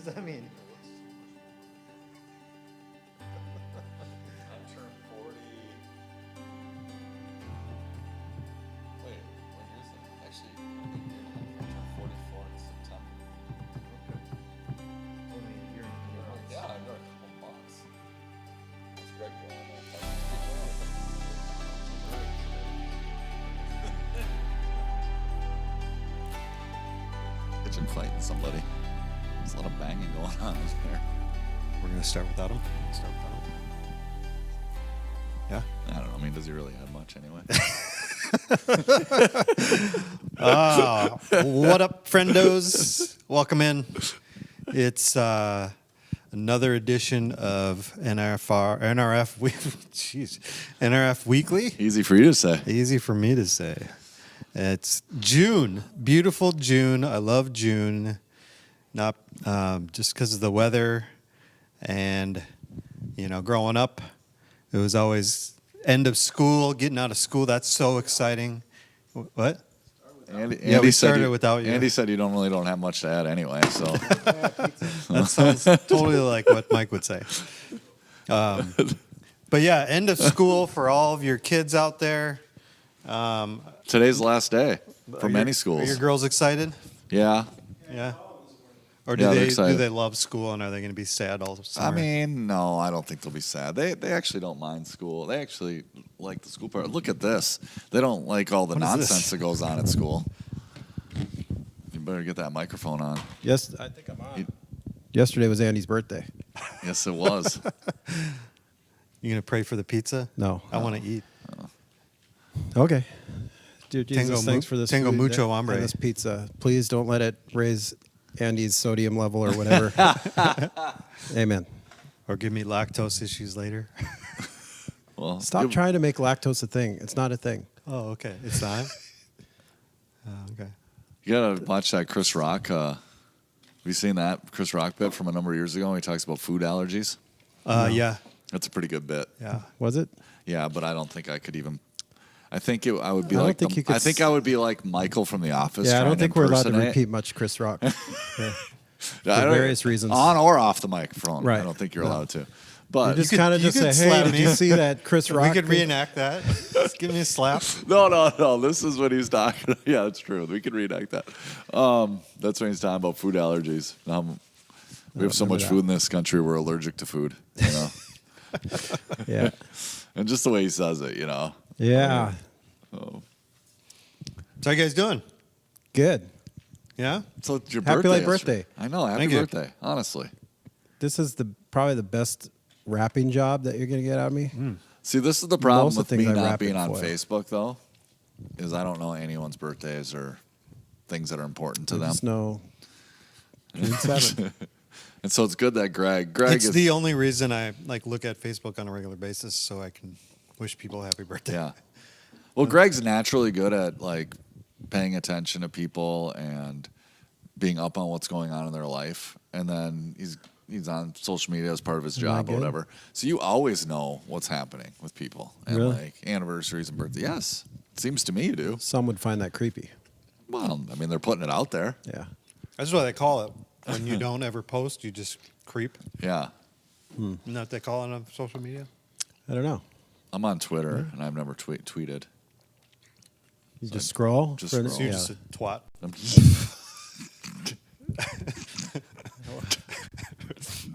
does that mean? I turned 40. Wait, what year is it? Actually, I turned 44 in September. Only a year and a few months. Yeah, I've got a couple months. What's Greg doing? Kitchen fighting somebody. There's a lot of banging going on there. We're gonna start without him. Yeah. I don't know. I mean, does he really have much anyway? What up, friendos? Welcome in. It's another edition of NRF Weekly. Easy for you to say. Easy for me to say. It's June, beautiful June. I love June, not just because of the weather, and growing up, it was always end of school, getting out of school. That's so exciting. What? Andy we started without you. Andy said you don't have much to add anyway. So that sounds totally like what Mike would say. But yeah, end of school for all of your kids out there. Today's the last day for many schools. Are your girls excited? Yeah. Yeah. Or Yeah, they're do excited. they love school, and are they going to be sad all summer? I mean, no, I don't think they'll be sad. They actually don't mind school. They actually like the school part. Look at this. They don't like all the What is nonsense this? that goes on at school. You better get that microphone on. Yes, I think I'm on. Yesterday was Andy's birthday. Yes, it was. You going to pray for the pizza? No. I want to eat. Okay. Dear Jesus, thanks for this Tango food mucho, and hombre. this pizza. Please don't let it raise Andy's sodium level or whatever. Amen. Or give me lactose issues later. Well, Stop trying to make lactose a thing. It's not a thing. Oh, okay. It's not? Okay. You gotta watch that Chris Rock. Have you seen that Chris Rock bit from a number of years ago? When he talks about food allergies. Yeah. That's a pretty good bit. Yeah. Was it? Yeah, but I don't think I could even. I think I would be I don't like. think you could I think I would be like Michael from The Office. Yeah, I don't trying to think we're allowed to impersonate. repeat much Chris Rock. Yeah. I For don't- various reasons. on or off the microphone. Right. I don't think you're No. allowed to. You But just could- kind of you just could say, hey, slap did me. you see that Chris Rock? We could thing?" reenact that. Just give me a slap. no. This is what he's talking. Yeah, that's true. We can reenact that. That's when he's talking about food allergies. We have so remember much that. food in this country. We're allergic to food. Yeah. And just the way he says it. Yeah. Oh. So how you guys doing? Good. Yeah? So it's your Happy birthday. late yesterday. birthday. I know. Happy Thank you. birthday. Honestly. This is probably the best rapping job that you're going to get out of me. See, this is the problem Most of with the me things I not wrap being in on foil. Facebook, though, is I don't know anyone's birthdays or things that are important to I them. just know June 7th. And so it's good that Greg It's is the only reason I look at Facebook on a regular basis, so I can wish people happy birthday. Yeah. Well, Greg's naturally good at paying attention to people and being up on what's going on in their life, and then he's on social media as part of his Isn't that job or good? whatever. So you always know what's happening with people and Really? anniversaries and birthdays. Yes, it seems to me you do. Some would find that creepy. Well, I mean they're putting it out there. Yeah. That's what they call it. When you don't ever post, you just creep. Yeah. Isn't that what they call it on social media? I don't know. I'm on Twitter and I've never tweeted. You just scroll? just for- scroll. So you're yeah. just a twat.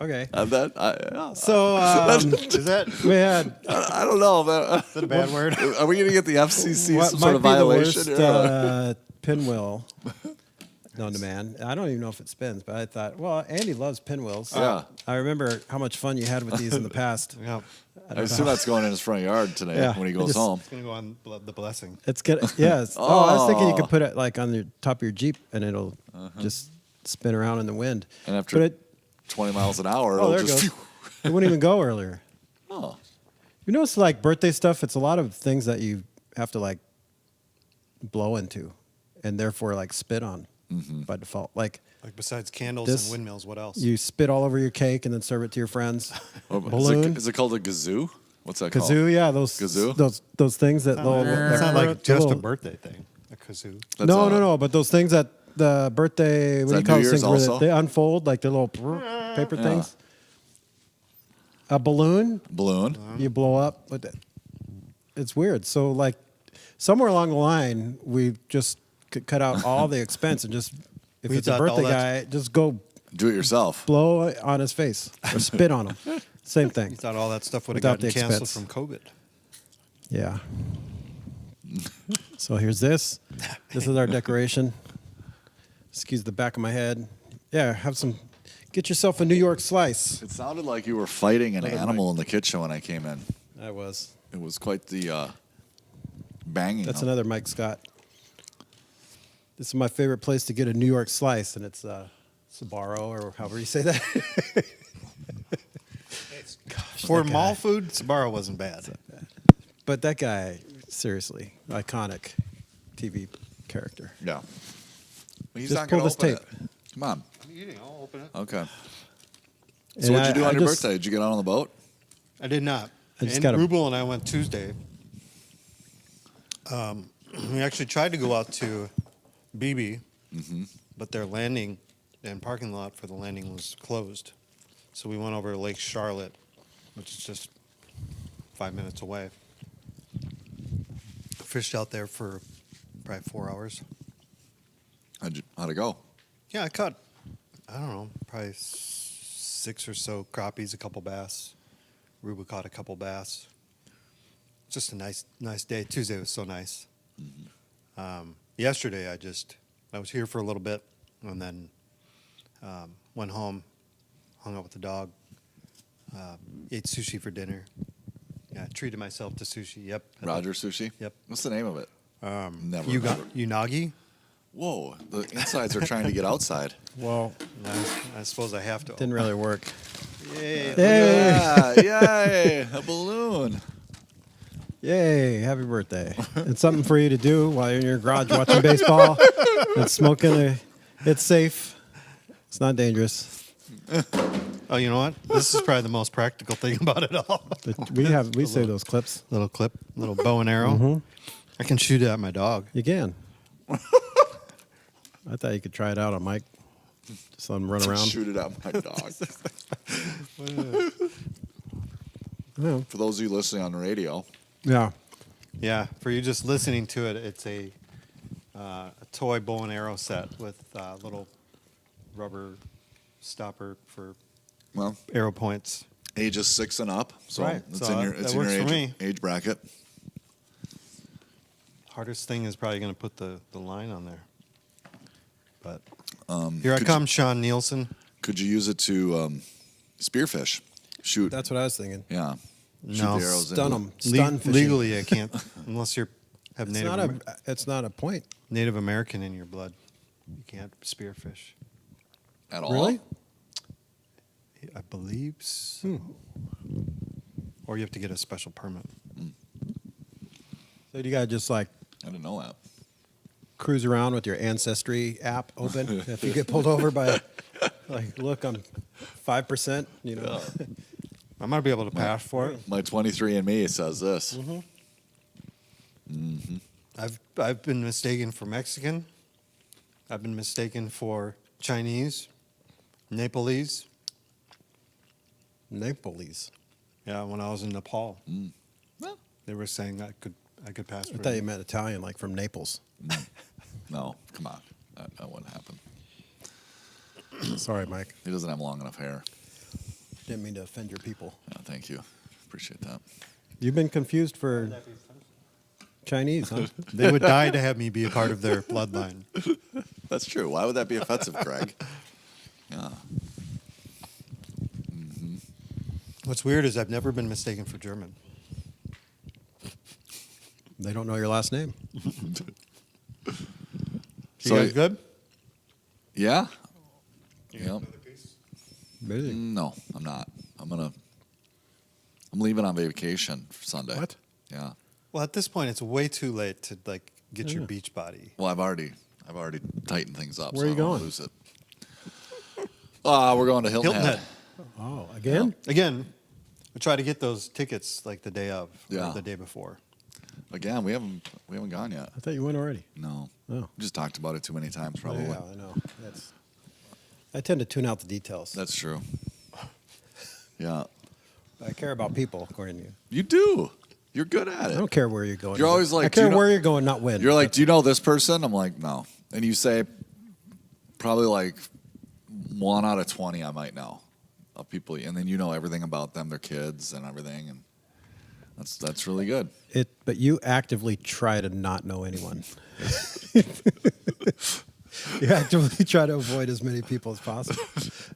Okay. Yeah. So Is that we had I don't know. But, is that a bad word? are we going to get the FCC what some might sort of be the violation? worst pinwheel known to man. I don't even know if it spins, but I thought, well, Andy loves pinwheels. Yeah. I remember how much fun you had with these in the past. Yeah. I assume that's going in his front yard today Yeah. when he I goes just- home. It's gonna go on the blessing. It's good. Yeah. Oh, I was thinking you could put it like on the top of your Jeep and it'll just spin around in the wind. And after But 20 miles an hour, oh, it'll there it just. goes. It wouldn't even go earlier. Oh. You notice like birthday stuff, it's a lot of things that you have to like blow into and therefore like spit on by default. Like Like besides candles This- and windmills, what else? you spit all over your cake and then serve it to your friends. Oh, Balloon. Is it called a gazoo? What's that called? Kazoo, yeah, those Kazoo? those things that It's not like the just a little- birthday thing. A kazoo. That's No, but those things that the birthday. What do that you call New those Year's things where also? they unfold like the little paper things? A balloon Balloon. you blow up with it. It's weird. So like somewhere along the line, we just cut out all the expense and just if We it's a thought all birthday that's- guy, just go Do it yourself. blow on his face or spit on him. Same thing. You thought all that stuff would have Without gotten the canceled expense. from COVID. Yeah. So here's this. This is our decoration. Excuse the back of my head. Yeah, have some. Get yourself a New York slice. It sounded like you were fighting an Another animal in the kitchen when I came in. I was. It was quite the banging. That's another Mike Scott. This is my favorite place to get a New York slice, and it's Sbarro or however you say that. For that mall guy. food, Sbarro wasn't bad. But that guy, seriously, iconic TV character. Yeah. He's Just not pull going this to open tape. it. Come on. I'm eating. I'll open it. Okay. And So what'd you do I on your just- birthday? Did you get out on the boat? I did not. I just and gotta- Rubel and I went Tuesday. We actually tried to go out to BB, but their landing and parking lot for the landing was closed. So we went over to Lake Charlotte, which is just 5 minutes away. Fished out there for probably 4 hours. How'd it go? Yeah, I caught, I don't know, probably 6 or so crappies, a couple bass. Ruba caught a couple bass. Just a nice day. Tuesday was so nice. Yesterday, I was here for a little bit and then went home, hung out with the dog, ate sushi for dinner. Yeah, treated myself to sushi. Yep. Roger Sushi? Yep. What's the name of it? Never You got remembered. unagi? Whoa, the insides are trying to get outside. Well, I suppose I have to. didn't really work. Yay. Hey. Yeah, yay, a balloon. Yay, happy birthday. It's something for you to do while you're in your garage watching baseball and smoking. It's safe. It's not dangerous. Oh, you know what? This is probably the most practical thing about it all. But we save those clips. Little clip, little bow and arrow. Mm-hmm. I can shoot it at my dog. You can. I thought you could try it out on Mike. Just let him run around. Shoot it at my dog. Yeah. For those of you listening on the radio, Yeah. Yeah, for you just listening to it, it's a toy bow and arrow set with a little rubber stopper for well, arrow points. ages 6 and up, so Right, it's so in your that it's in your works for me. age bracket. Hardest thing is probably going to put the line on there. But here I could come, Sean Nielsen. Could you use it to spearfish? Shoot. That's what I was thinking. yeah. No, Shoot the arrows Stun in. them. Stun fishing. Legally, I can't unless you have It's Native not Amer- it's not a point. Native American in your blood. You can't spearfish. At all. Really? I believe so. Or you have to get a special permit. So you gotta just like I didn't know that. cruise around with your Ancestry app open. If you get pulled over by, like, look, I'm 5%. You know, I might be able to pass for it. My 23andMe says this. I've been mistaken for Mexican. I've been mistaken for Chinese, Nepalese. Naples. Yeah, when I was in Nepal, Well, they were saying I could pass I for thought it. you meant Italian, like from Naples. no, come on. That wouldn't happen. Sorry, Mike. He doesn't have long enough hair. Didn't mean to offend your people. Yeah, thank you. Appreciate that. You've been confused for Chinese, huh? They would die to have me be a part of their bloodline. That's true. Why would that be offensive, Greg? Yeah. What's weird is I've never been mistaken for German. They don't know your last name. You So- guys good? Yeah? Yeah. Really? No, I'm not. I'm leaving on vacation for Sunday. What? Yeah. Well, at this point, it's way too late to like get your beach body. Well, I've already tightened things up. Where so are you I don't wanna going? Lose it. We're going to Hilton, Hilton Head. Head. Oh, again? Again, we try to get those tickets like the day of, Yeah. or the day before. again, we haven't gone yet. I thought you went already. No, Oh. we just talked about it too many times. Probably. Yeah, I know. I tend to tune out the details. That's true. Yeah, I care about people, according to you. you do. You're good at I it. don't care where you're going. You're always like, I do you care know- where you're going, not when. You're like, do you know this person? I'm like, no. And you say probably like 1 out of 20 I might know of people. And then you know everything about them, their kids and everything. And that's really good. But you actively try to not know anyone. You actively try to avoid as many people as possible.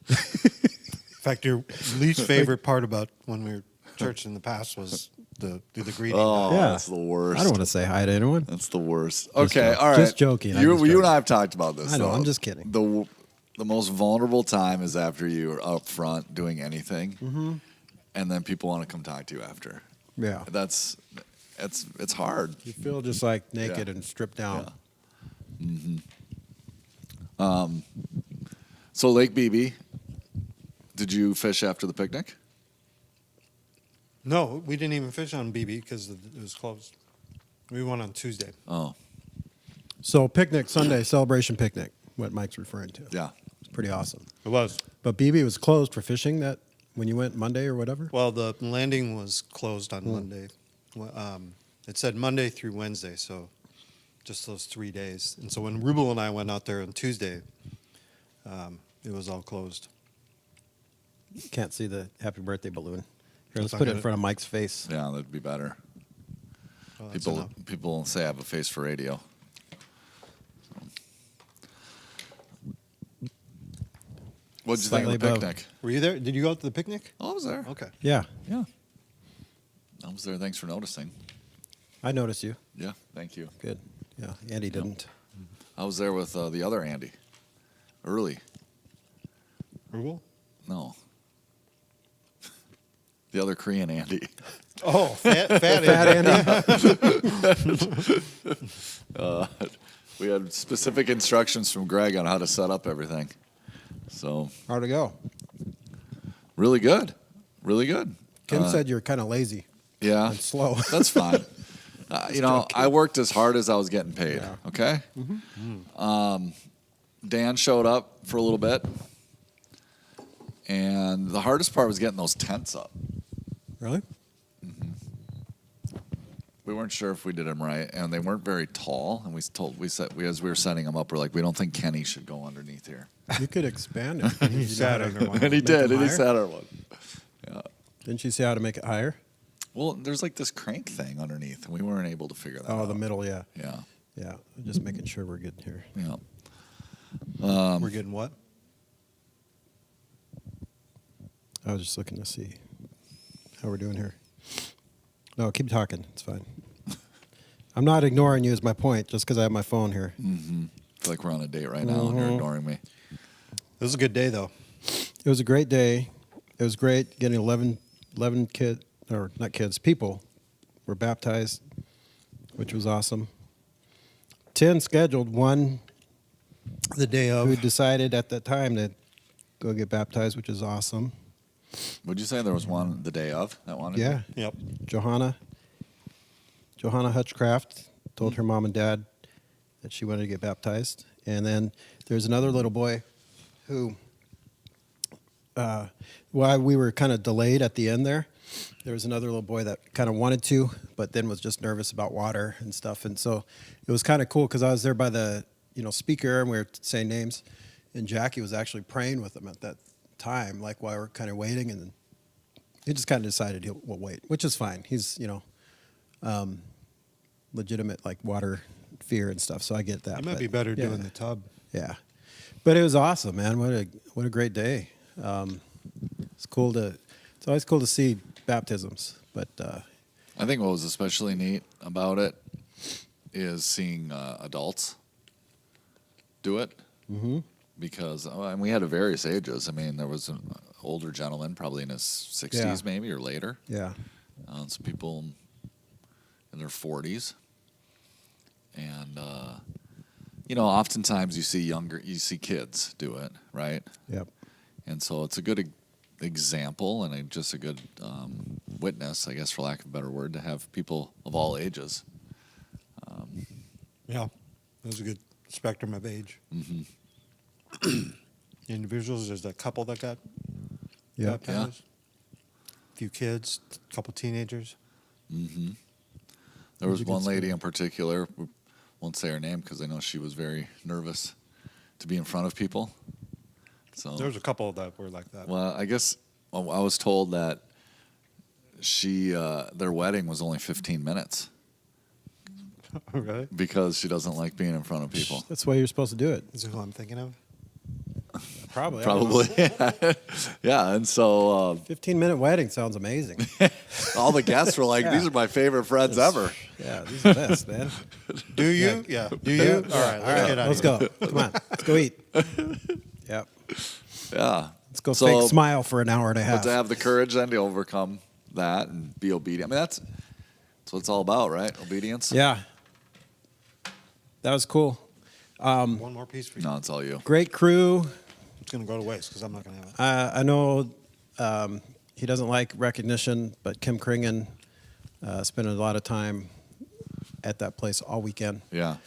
In fact, your least favorite part about when we were church in the past was do the greeting. Oh, Yeah. that's the worst. I don't want to say hi to anyone. That's the worst. Just Okay, joking. all right. Just joking. I'm You, just you joking. and I have talked about this. I know, though. I'm just kidding. The most vulnerable time is after you are up front doing anything, Mm-hmm. and then people want to come talk to you after. Yeah. It's hard. You feel just like naked Yeah. and stripped down. So Lake BB, did you fish after the picnic? No, we didn't even fish on BB because it was closed. We went on Tuesday. Oh, So picnic Sunday, celebration picnic, what Mike's referring to. yeah. It's pretty awesome. It was. But BB was closed for fishing that when you went Monday or whatever? Well, the landing was closed on Monday. It said Monday through Wednesday, so just those 3 days. And so when Rubel and I went out there on Tuesday, it was all closed. Can't see the happy birthday balloon. Here, let's I'll put it get in it. front of Mike's face. Yeah, that'd be better. Well, that's People enough. people say I have a face for radio. What'd you think Slightly of the above. picnic? Were you there? Did you go out to the picnic? Oh, I was there. Okay. Yeah, Yeah. I was there. Thanks for noticing. I noticed you. Yeah, thank you. Good. Yeah, Andy didn't. I was there with the other Andy. Early. Rubel? No. The other Korean Andy. Oh, fat Fat Andy. We had specific instructions from Greg on how to set up everything. So, How'd it go? really good. Really good. Kim said you're kind of lazy Yeah. and slow. That's fine. I worked as hard as I was getting paid. Yeah. Okay. Dan showed up for a little bit, and the hardest part was getting those tents up. Really? We weren't sure if we did them right, and they weren't very tall. And as we were setting them up, we're like, we don't think Kenny should go underneath here. You could expand it. He sat under one. And he Make did. them And he higher? sat on one. Didn't you see how to make it higher? Well, there's like this crank thing underneath, and we weren't able to figure that out. Oh, the middle, yeah. Yeah. Yeah, just making sure we're good here. Yeah. We're getting what? I was just looking to see how we're doing here. No, keep talking. It's fine. I'm not ignoring you is my point, just because I have my phone here. I feel like we're on a date right now, and you're ignoring me. It was a good day, though. It was a great day. It was great getting 11 kids, or not kids, people were baptized, which was awesome. 10 scheduled, one The day who of. decided at that time to go get baptized, which is awesome. Would you say there was one the day of that wanted? Yeah. Yep. Johanna Hutchcraft told her mom and dad that she wanted to get baptized. And then there's another little boy who, while we were kind of delayed at the end there was another little boy that kind of wanted to, but then was just nervous about water and stuff. And so it was kind of cool because I was there by the speaker and we were saying names. And Jackie was actually praying with him at that time, like while we were kind of waiting. And then he just kind of decided we'll wait, which is fine. He's, legitimate like water fear and stuff. So I get that. It might but, be better yeah, doing the tub. Yeah, but it was awesome, man. What a great day. It's always cool to see baptisms, but I think what was especially neat about it is seeing adults do it. Mm-hmm. Because and we had of various ages. I mean, there was an older gentleman, probably in his 60s Yeah. maybe or later. yeah, Some people in their 40s. And, oftentimes you see kids do it, right? yep, And so it's a good example and just a good witness, I guess, for lack of a better word, to have people of all ages Yeah, there's a good spectrum of age. Individuals, there's a couple that got Yeah. baptized. A few kids, a couple teenagers. There was one lady in particular, we won't say her name because I know she was very nervous to be in front of people. So There was a couple that were like that. well, I guess I was told that their wedding was only 15 minutes Really? because she doesn't like being in front of people. That's the way you're supposed to do it. Is it who I'm thinking of? Probably. I don't know. Probably. Yeah, and so 15-minute wedding sounds amazing. all the guests were like, Yeah. these are my favorite friends ever. Yeah, these are the best, man. Do you? Yeah. Do you? All right, let's get out Let's of here. go. Come on. Let's go eat. Yep. Yeah. Let's go So- fake smile for an hour and a But half. to have the courage then to overcome that and be obedient. I mean, that's what it's all about, right? Obedience. Yeah. That was cool. One more piece for you. No, it's all you. Great crew. It's going to go to waste because I'm not going to have it. I know he doesn't like recognition, but Kim Kringen spent a lot of time at that place all weekend. Yeah.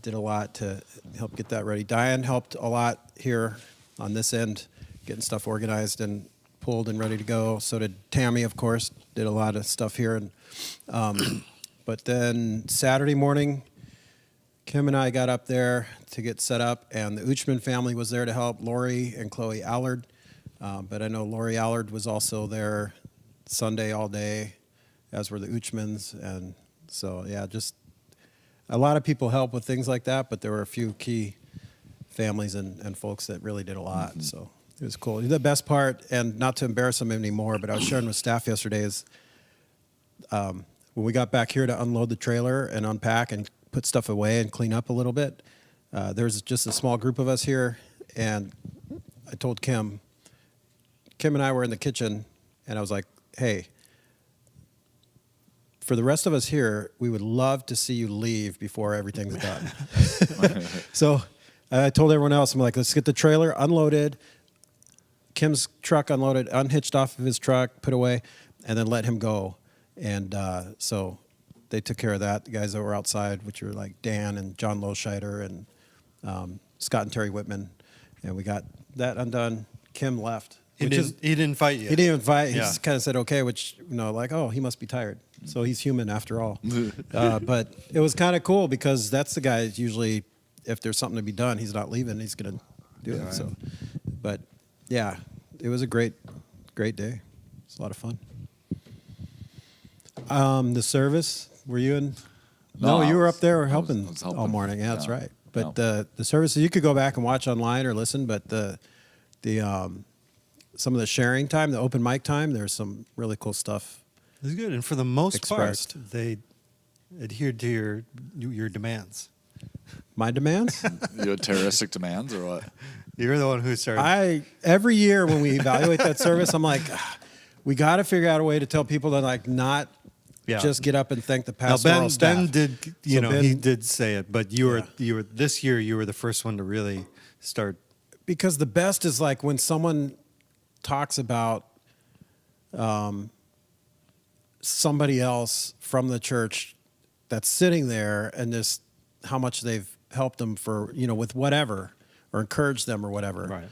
Did a lot to help get that ready. Diane helped a lot here on this end, getting stuff organized and pulled and ready to go. So did Tammy, of course, did a lot of stuff here. And but then Saturday morning, Kim and I got up there to get set up, and the Uchman family was there to help, Lori and Chloe Allard. But I know Lori Allard was also there Sunday all day, as were the Uchmans. And so, yeah, just a lot of people help with things like that, but there were a few key families and folks that really did a lot. So it was cool. The best part, and not to embarrass them anymore, but I was sharing with staff yesterday, is when we got back here to unload the trailer and unpack and put stuff away and clean up a little bit, there's just a small group of us here, and I told Kim and I were in the kitchen, and I was like, hey, for the rest of us here, we would love to see you leave before everything's done. So I told everyone else, I'm like, let's get the trailer unloaded, Kim's truck unloaded, unhitched off of his truck, put away, and then let him go. And so they took care of that. The guys that were outside, which were like Dan and John Loscheider and Scott and Terry Whitman. And we got that undone. Kim left. He didn't fight you. He didn't even fight. He Yeah. just kind of said, okay, which, like, oh, he must be tired. So he's human after all. But it was kind of cool because that's the guy that usually, if there's something to be done, he's not leaving. He's going to do it. Right. So, but yeah, it was a great day. It's a lot of fun. The service, were you in? No, you were up there helping, I was helping. all morning. Yeah, that's Yeah. right. But Yeah. the services, you could go back and watch online or listen, but the some of the sharing time, the open mic time, there's some really cool stuff. It was good, and for the most Expressed. part, they adhered to your demands. My demands? You had terroristic demands or what? You're the one who started. Every year when we evaluate that service, I'm like, we got to figure out a way to tell people to like not Yeah. just get up and thank the Now pastoral staff. Ben did, So Ben- he did say it, but you were this year. You were the first one to really start. Because the best is like when someone talks about somebody else from the church that's sitting there and just how much they've helped them for, with whatever, or encouraged them or whatever. Right.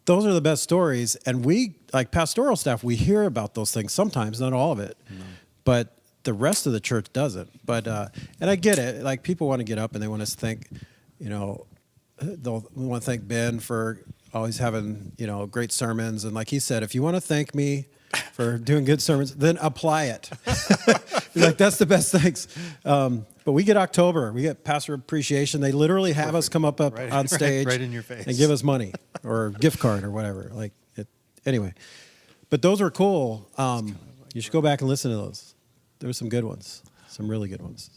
Those are the best stories. And we, like pastoral staff, we hear about those things sometimes, not all of it. But the rest of the church doesn't. But and I get it. Like people want to get up and they want to thank, they'll want to thank Ben for always having, great sermons. And like he said, if you want to thank me for doing good sermons, then apply it. He's like, that's the best thanks. But we get October, we get pastor appreciation. They literally have us come up Right- on stage right in your face. and give us money or a gift card or whatever. Anyway, but those were cool. You should go back and listen to those. There were some good ones, some really good ones.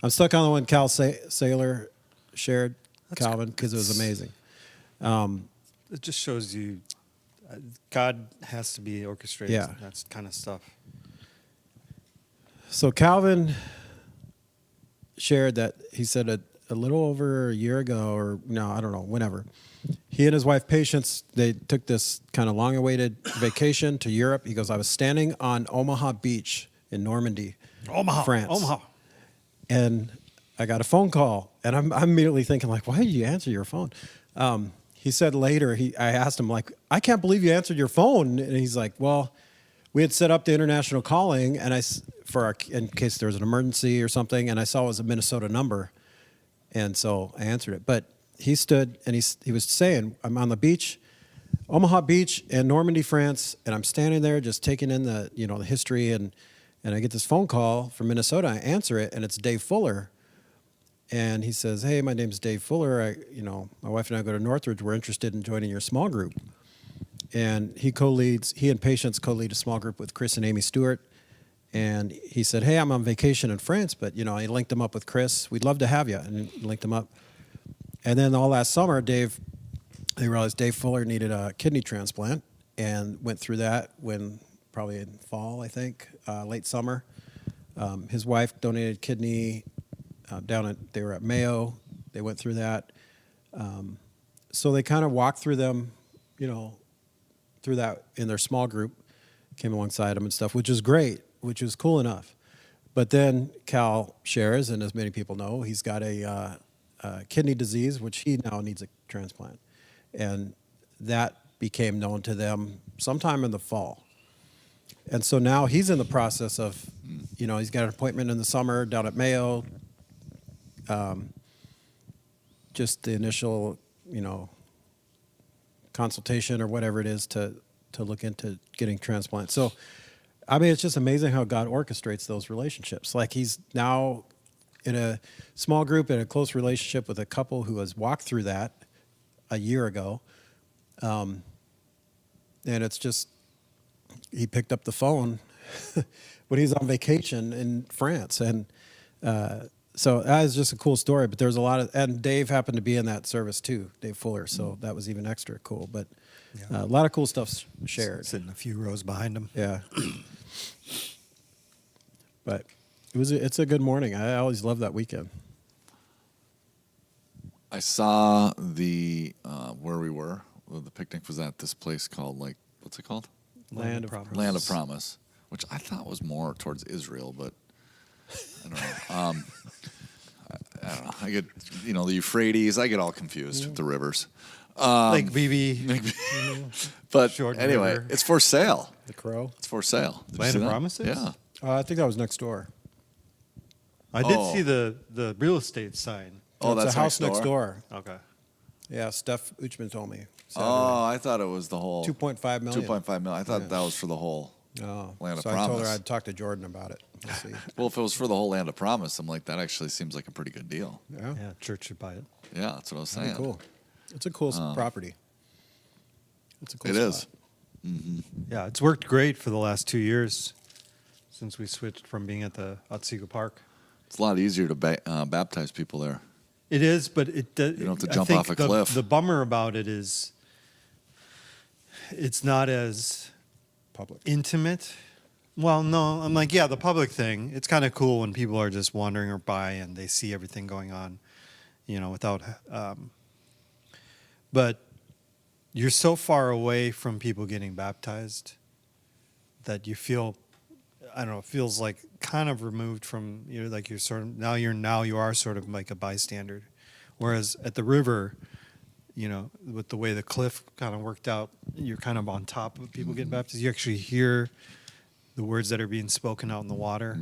I'm stuck on the one Cal Saylor shared, Calvin, because it was amazing. It just shows you God has to be orchestrated. Yeah. That's kind of stuff. So Calvin shared that he said a little over a year ago, or no, I don't know, whenever. He and his wife Patience, they took this kind of long-awaited vacation to Europe. He goes, I was standing on Omaha Beach in Normandy, France. Omaha. And I got a phone call, and I'm immediately thinking like, why did you answer your phone? He said later, I asked him like, I can't believe you answered your phone, and he's like, well, we had set up the international calling, and in case there was an emergency or something, and I saw it was a Minnesota number, and so I answered it. But he stood and he was saying, I'm on the beach, Omaha Beach in Normandy, France, and I'm standing there just taking in the history, and I get this phone call from Minnesota. I answer it, and it's Dave Fuller. And he says, hey, my name's Dave Fuller. My wife and I go to Northridge. We're interested in joining your small group. And he and Patience co-lead a small group with Chris and Amy Stewart. And he said, hey, I'm on vacation in France, but, I linked him up with Chris. We'd love to have you. And he linked him up. And then all last summer, they realized Dave Fuller needed a kidney transplant and went through that probably in fall, I think, late summer. His wife donated kidney. They were at Mayo. They went through that. So they kind of walked through them, through that in their small group, came alongside them and stuff, which is great, which is cool enough. But then Cal shares, and as many people know, he's got a kidney disease, which he now needs a transplant. And that became known to them sometime in the fall. And so now he's in the process of, he's got an appointment in the summer down at Mayo. Just the initial, consultation or whatever it is to look into getting transplants. So, it's just amazing how God orchestrates those relationships. Like he's now in a small group, in a close relationship with a couple who has walked through that a year ago. And it's just, he picked up the phone when he's on vacation in France. And, so that is just a cool story, but there's and Dave happened to be in that service too, Dave Fuller. So that was even extra cool, but a lot of cool stuff shared. Sitting a few rows behind him. Yeah. But it's a good morning. I always love that weekend. I saw where we were. The picnic was at this place called what's it called? Land of Promise. Land of Promise, which I thought was more towards Israel, but I don't know. I don't know. I get, the Euphrates. I get all confused with the rivers. Lake BB. But Short anyway, river. it's for sale. The Crow. It's for sale. Did you Land see of that? Promises? Yeah. I think that was next door. I did Oh. see the real estate sign. Oh, It's that's a house next door. Okay. Yeah, Steph Uchman told me. Oh, I thought it was the whole 2.5 million. 2.5 million. I thought that was for the whole Oh, Land of so I told her Promise. I'd talk to Jordan about it. We'll see. Well, if it was for the whole Land of Promise, I'm like, that actually seems like a pretty good deal. Yeah, Yeah, church should buy it. Yeah, that's what I was pretty saying. cool. It's a cool property. It's a cool It is. spot. Yeah, it's worked great for the last 2 years since we switched from being at the Otsego Park. It's a lot easier to baptize people there. It is, but it does. You don't have to I jump think off a cliff. The bummer about it is it's not as Public. intimate. Well, no, I'm like, yeah, the public thing. It's kind of cool when people are just wandering by and they see everything going on, without. But you're so far away from people getting baptized that you feel, I don't know, it feels like kind of removed from you're sort of now you are sort of like a bystander, whereas at the river, with the way the cliff kind of worked out, you're kind of on top of people getting baptized. You actually hear the words that are being spoken out in the water,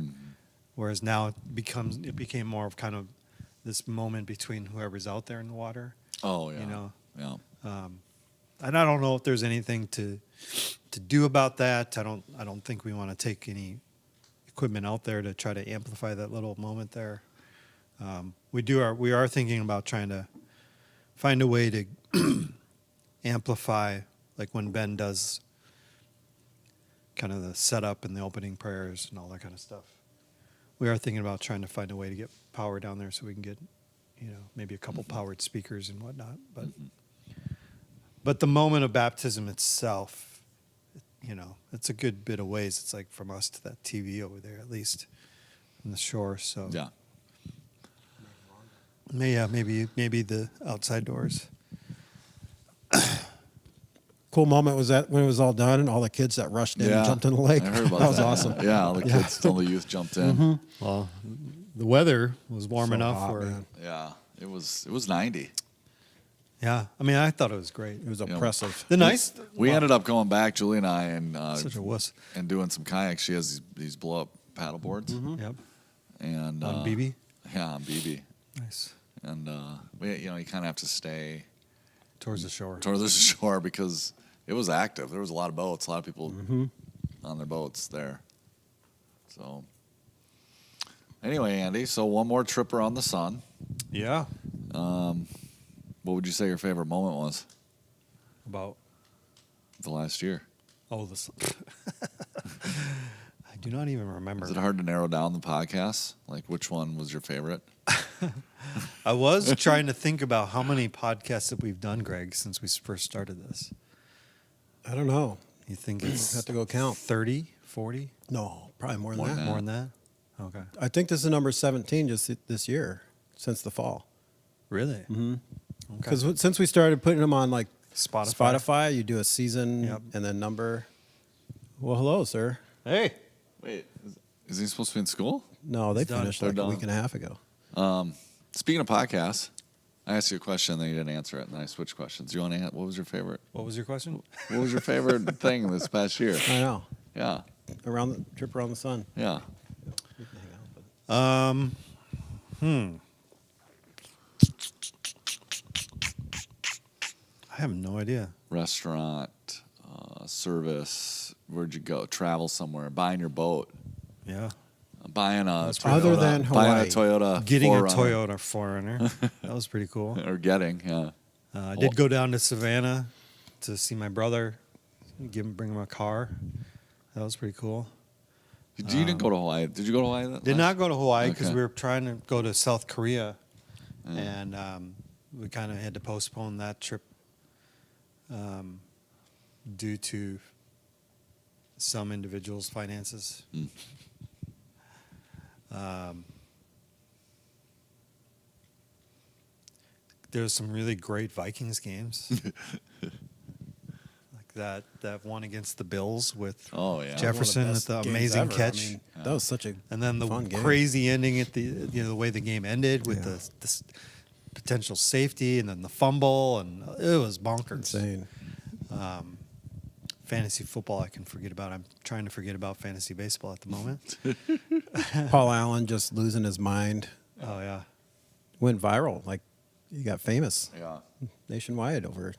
whereas now it became more of kind of this moment between whoever's out there in the water. Oh, yeah. Yeah. Yeah. And I don't know if there's anything to do about that. I don't think we want to take any equipment out there to try to amplify that little moment there. We are thinking about trying to find a way to amplify, like when Ben does kind of the setup and the opening prayers and all that kind of stuff. We are thinking about trying to find a way to get power down there so we can get, maybe a couple powered speakers and whatnot. But the moment of baptism itself, it's a good bit of ways. It's like from us to that TV over there, at least on the shore. So Yeah. maybe the outside doors. Cool moment was that when it was all done and all the kids that rushed in and jumped in the lake. I heard about that was awesome. Yeah, all the kids, all the youth jumped in. Well, the weather was warm So enough hot, where, man. Yeah, it was 90. yeah. I mean, I thought it was great. It was know, oppressive. The nice. We well, ended up going back, Julie and I, and such a wuss. and doing some kayaks. She has these blow up paddle boards, Yep. and On BB. Yeah, on BB, Nice. and you kind of have to stay Towards the shore. towards the shore because it was active. There was a lot of boats, a lot of people on their boats there. So anyway, Andy, so one more trip around the sun. Yeah. What would you say your favorite moment was About. the last year? Oh, this. I do not even remember. Is it hard to narrow down the podcasts? Like, which one was your favorite? I was trying to think about how many podcasts that we've done, Greg, since we first started this. I don't know. You think it's Have to go count. 30, 40? No, probably more than More that. than More than that? Okay. I think this is number 17 just this year, since the fall. Really? Mm-hmm. Because since we started putting them on like Spotify. you do a season Yep. and then number. Well, hello, sir. Hey. Wait, is he supposed to be in school? No, they It's done. finished They're like done. a week and a half ago. Speaking of podcasts, I asked you a question, then you didn't answer it, and I switched questions. You want to? What was your favorite? What was your question? What was your favorite thing this past year? I know. Yeah, Around the trip around the sun. yeah. We can hang out, but- I have no idea. Restaurant, service. Where'd you go? Travel somewhere. Buying your boat. Yeah. Buying a Other than buying a Hawaii. Toyota. Getting 4Runner. a Toyota 4Runner. That was pretty cool. Or getting, yeah. I did go down to Savannah to see my brother, bring him a car. That was pretty cool. You didn't go to Hawaii. Did you go to Hawaii? Did not go to Hawaii because Okay. we were trying to go to South Korea, and we kind of had to postpone that trip due to some individuals' finances. There was some really great Vikings games, like that one against the Bills with Oh, yeah. Jefferson One with of the best games amazing ever. catch. I mean, that was such a And then the fun game. crazy ending at the way the game ended with Yeah. the potential safety and then the fumble, and it was bonkers. insane. Fantasy football I can forget about. I'm trying to forget about fantasy baseball at the moment. Paul Allen just losing his mind. Oh yeah. Went viral. Like, he got famous Yeah. nationwide over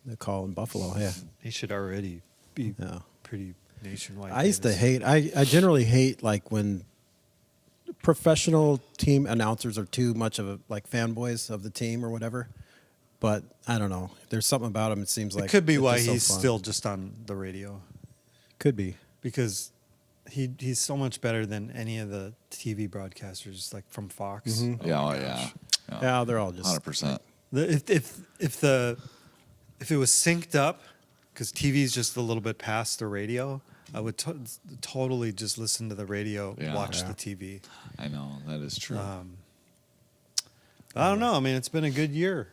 the call in Buffalo. Yeah. He should already be Yeah. pretty nationwide. I used to famous. hate. I generally hate like when professional team announcers are too much of a like fanboys of the team or whatever. But I don't know. There's something about him. It seems like It could be it's why just so he's fun. still just on the radio, could be. because he's so much better than any of the TV broadcasters like from Fox. Mm-hmm. Yeah, my oh, gosh. yeah. Yeah, they're all just 100%. If it was synced up, because TV is just a little bit past the radio, I would totally just listen to the radio, Yeah. watch Yeah. the TV. I know, that is true. I don't know. I mean, it's been a good year.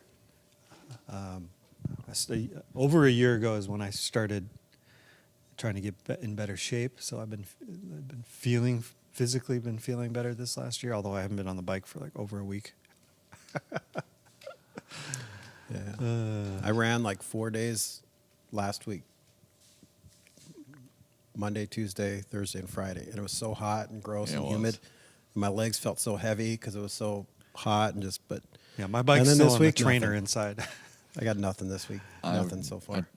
Over a year ago is when I started trying to get in better shape. So I've been physically feeling better this last year. Although I haven't been on the bike for like over a week. Yeah. I ran like 4 days last week. Monday, Tuesday, Thursday, and Friday. And it was so hot and gross Yeah, and it humid. was. My legs felt so heavy because it was so hot and just, but Yeah, my bike's And then still this on the week, trainer nothing. inside. I got nothing this week. Nothing so far. I'm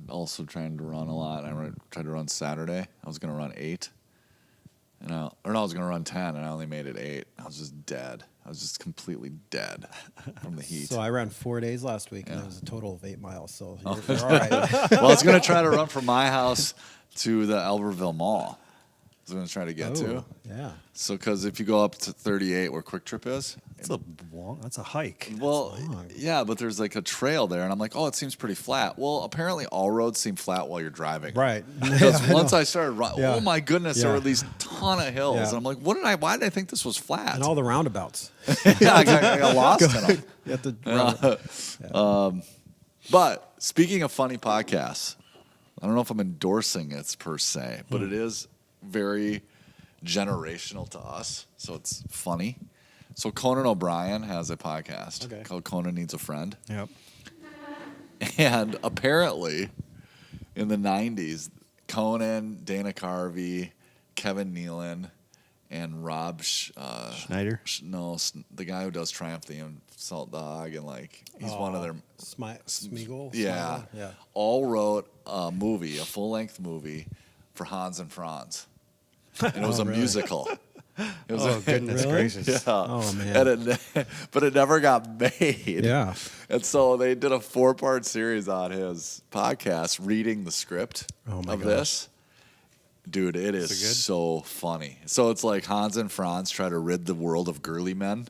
also trying to run a lot. Tried to run Saturday. I was going to run 8. I was going to run 10, and I only made it 8. I was just dead. I was just completely dead from the heat. So I ran 4 days last week, and Yeah. it was a total of 8 miles. So you're all right. Well, I was going to try to run from my house to the Albertville Mall. I was going to try to get to. Oh, yeah. So, because if you go up to 38 where Quick Trip is, That's a hike. well, long. yeah, but there's like a trail there, and I'm like, oh, it seems pretty flat. Well, apparently all roads seem flat while you're driving. Right. Because Yeah, once know. I started running, Yeah. oh my goodness, there Yeah. were these ton of hills, Yeah. and I'm like, why did I think this was flat? And all the roundabouts. yeah, I got lost in them. You have to run. But speaking of funny podcasts, I don't know if I'm endorsing it per se, but it is very generational to us, so it's funny. So Conan O'Brien has a podcast called Conan Needs a Friend. Yep. And apparently, in the 90s, Conan, Dana Carvey, Kevin Nealon, and Rob Schneider? The guy who does Triumph the Insult Dog, and like he's one of their Smeagol? yeah, Yeah. all wrote a full-length movie for Hans and Franz, and it was a really? musical. It was Goodness Really? gracious. yeah. Oh, man. But it never got made. Yeah. And so they did a 4-part series on his podcast, reading the script Oh, my of gosh. this. Dude, it is it good? so funny. So it's like Hans and Franz try to rid the world of girly men.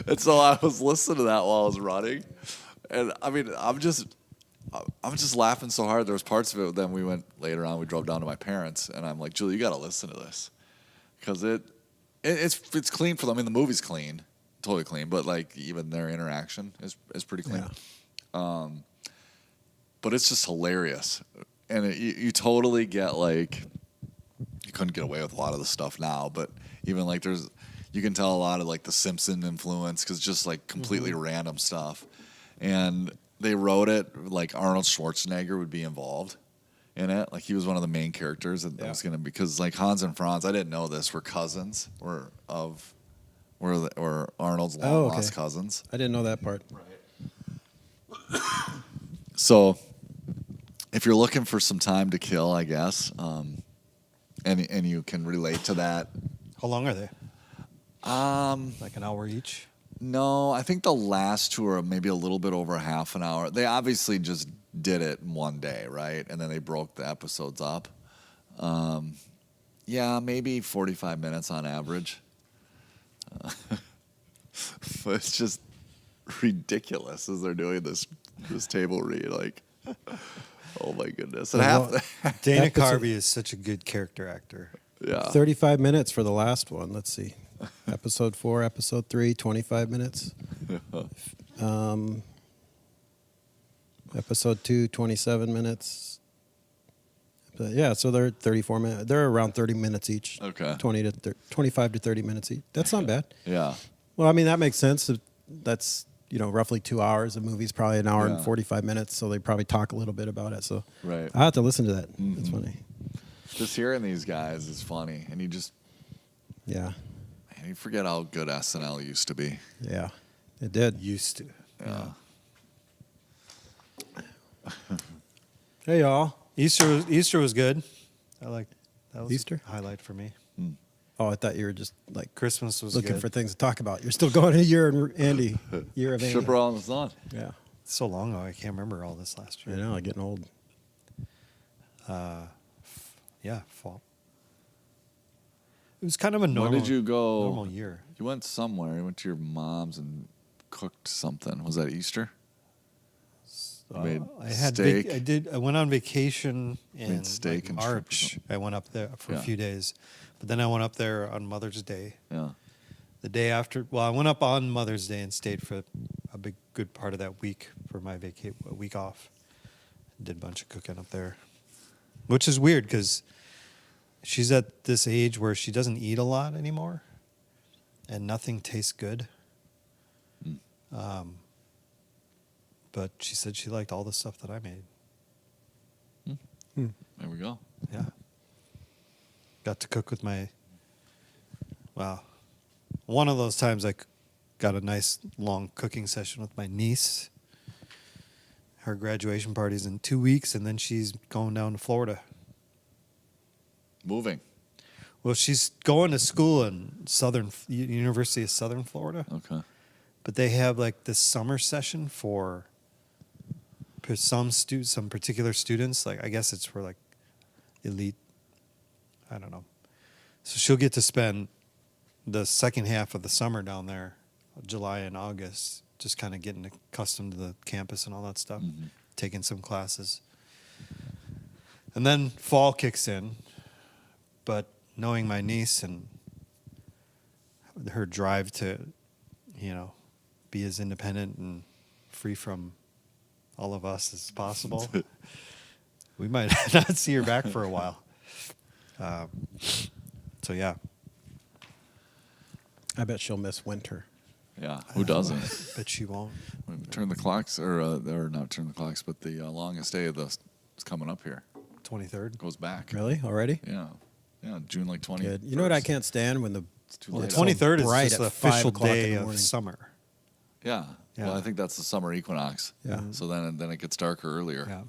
And so I was listening to that while I was running. And I mean, I'm just laughing so hard. There was parts of it. Then we went later on. We drove down to my parents, and I'm like, Julie, you got to listen to this, because it's clean for them. I mean, the movie's clean, totally clean. But like even their interaction is pretty clean. Yeah. But it's just hilarious, and you totally get like you couldn't get away with a lot of the stuff now. But even like you can tell a lot of like the Simpson influence, because just like completely random stuff, and they wrote it like Arnold Schwarzenegger would be involved in it. Like he was one of the main characters. And it was going to, because like Hans and Franz, I didn't know this, were cousins, were Arnold's long lost cousins. I didn't know that part. Right. So if you're looking for some time to kill, I guess, and you can relate to that. How long are they? Like an hour each? No, I think the last two are maybe a little bit over half an hour. They obviously just did it in one day, right? And then they broke the episodes up. Yeah, maybe 45 minutes on average. But it's just ridiculous as they're doing this table read. Like, oh my goodness! And Dana Episode- Carvey is such a good character actor. yeah, 35 minutes for the last one. Let's see. Episode 4, episode 3, 25 minutes. Episode 2, 27 minutes. But yeah, so they're 34 minutes. They're around 30 minutes each. Okay. 25 to 30 minutes each. That's not bad. yeah. Well, I mean, that makes sense. That's, roughly 2 hours. The movie's probably an hour and Yeah. 45 minutes, so they probably talk a little bit about it. So Right. I have to listen to that. That's funny. Just hearing these guys is funny, and Yeah. you forget how good SNL used to be. Yeah. It did. Used to. Yeah. Hey, y'all. Easter was good. That was Easter? a highlight for me. Oh, I thought you were just like Christmas was looking good. for things to talk about. You're still going a year of Andy. Shipper on the sun. Yeah. So long ago, I can't remember all this last I year. know, I'm getting old. Yeah, fall. It was kind of a normal. When did you go? Normal year. You went somewhere. You went to your mom's and cooked something. Was that Easter? You made I had steak. I went on vacation in Made steak like and shrimp or March. something. I went up there for a Yeah. few days, but then I went up there on Mother's Day. Yeah. The day after, well, I went up on Mother's Day and stayed for a good part of that week for my a week off. Did a bunch of cooking up there, which is weird because she's at this age where she doesn't eat a lot anymore, and nothing tastes good. But she said she liked all the stuff that I made. There we go. Yeah. Got to cook with one of those times I got a nice long cooking session with my niece. Her graduation party's in 2 weeks, and then she's going down to Florida. Moving. Well, she's going to school in University of Southern Florida, Okay. but they have like this summer session for some particular students. Like, I guess it's for like elite. I don't know. So she'll get to spend the second half of the summer down there, July and August, just kind of getting accustomed to the campus and all that stuff, taking some classes. And then fall kicks in, but knowing my niece and her drive to, be as independent and free from all of us as possible, we might not see her back for a while. So yeah, I bet she'll miss winter. Yeah, who doesn't? but she won't. Turn the clocks, or not turn the clocks, but the longest day of the is coming up here. 23rd. Goes back. Really? Already? Yeah, June like 20. Good. You know what I can't stand when the too Well, the late. so 23rd is bright just at the 5 official o'clock in day the of morning. summer. Yeah. Yeah. Well, I think that's the summer equinox. Yeah. So then it gets darker earlier. Yeah.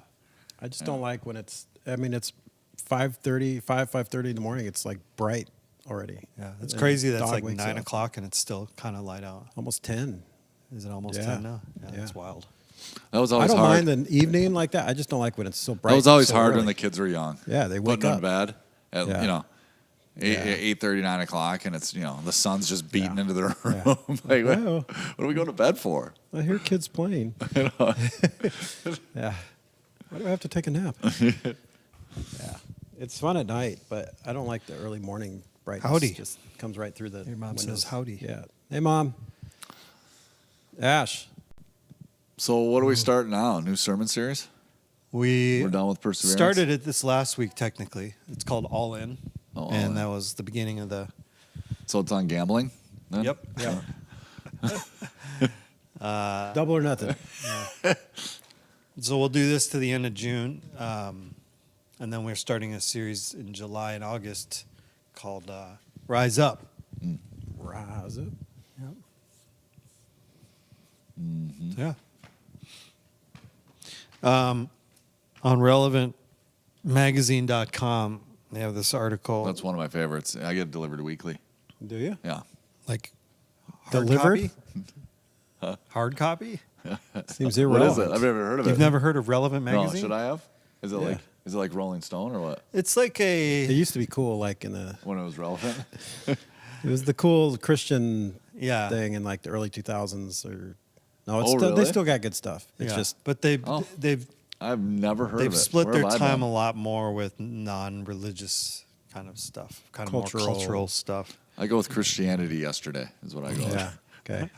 I just Yeah. don't like when it's. I mean, it's 5:30 in the morning. It's like bright already. Yeah. It's And crazy that it's dog like wakes 9 up. o'clock and it's still kind of light out. Almost 10. Is it almost Yeah. 10 now? Yeah, Yeah. that's wild. That was I always don't hard. mind the evening like that. I just don't like when it's so bright. That was always so hard early. when the kids were young. Yeah, they wake Putting them up. to bed at Yeah. 8:30, 9 o'clock, and it's the sun's just beating Yeah. into the room. Yeah. Like, Well. what are we going to bed for? I hear kids playing. Yeah. Why do I have to take a nap? Yeah. It's fun at night, but I don't like the early morning brightness. Howdy. It just comes right through the Your mom says windows. howdy. Yeah. Hey, Mom. Ash. So what are we starting now? New sermon series? We We're done with perseverance. started it this last week, technically. It's called All In. Oh, All and In. that was the beginning of the. So it's on gambling? Then? Yep. Yeah. Double or nothing. So we'll do this to the end of June. And then we're starting a series in July and August called Rise Up. Rise up. Yep. Mm-hmm. Yeah. On relevantmagazine.com, they have this article. That's one of my favorites. I get it delivered weekly. Do you? Yeah. Like hard Delivered? copy? Hard copy? Seems What irrelevant. is it? I've never heard of it. You've never heard of Relevant No, Magazine? should I have? Is it Yeah. is it like Rolling Stone or what? It's like It a used to be cool, like in the. When it was relevant? It was the cool Christian yeah. thing in like the early 2000s, or no, it's Oh, still, really? they still got good stuff. It's yeah. just but they've Oh. they've I've never heard of they've it. split Where their have I time been? a lot more with non-religious kind of stuff, kind of more Cultural. cultural stuff. I go with Christianity yesterday is what I go yeah. Okay.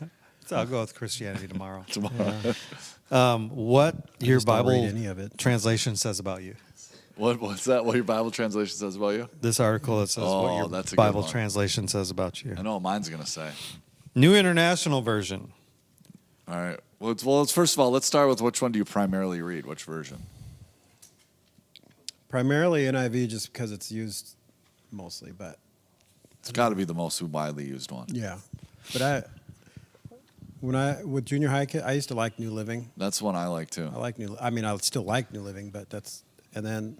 So I'll go with Christianity tomorrow. with tomorrow. What your just don't read Bible any of it. translation says about you? What's that? What your Bible translation says about you? This article that says Oh, what your that's a good Bible one. translation says about you. I know what mine's gonna say. New International Version. All right. Well, let's first of all let's start with which one do you primarily read? Which version? Primarily NIV, just because it's used mostly, but It's got to be the most widely used one. yeah. But with junior high kid, I used to like New Living. That's one I like too. I like I still like New Living, but and then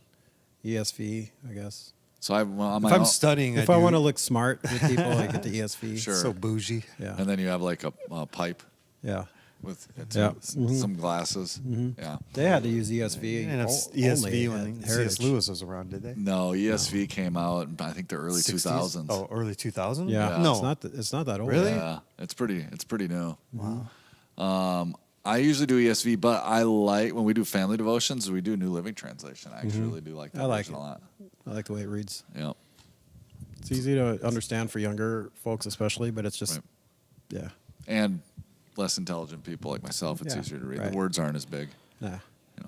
ESV, I guess. So on my If I'm own- studying, If I want to look smart with people, I get the ESV. Sure. so bougie. Yeah. and then you have like a pipe Yeah. with Yeah. some glasses. Yeah. They had to use ESV. And it's only ESV at when Heritage. C.S. Lewis was around, did they? No, ESV came out in I think the early 60s? 2000s. Oh, early 2000s? Yeah. No. It's not that old. Really? Yeah, it's pretty new. Wow. I usually do ESV, but I like when we do family devotions, we do New Living Translation. I actually really do like that I like version it. a lot. I like the way it reads. Yeah. It's easy to understand for younger folks, especially, but it's just, Right. yeah. And less intelligent people like myself, it's Yeah, easier to read. right. The words aren't as big. Nah.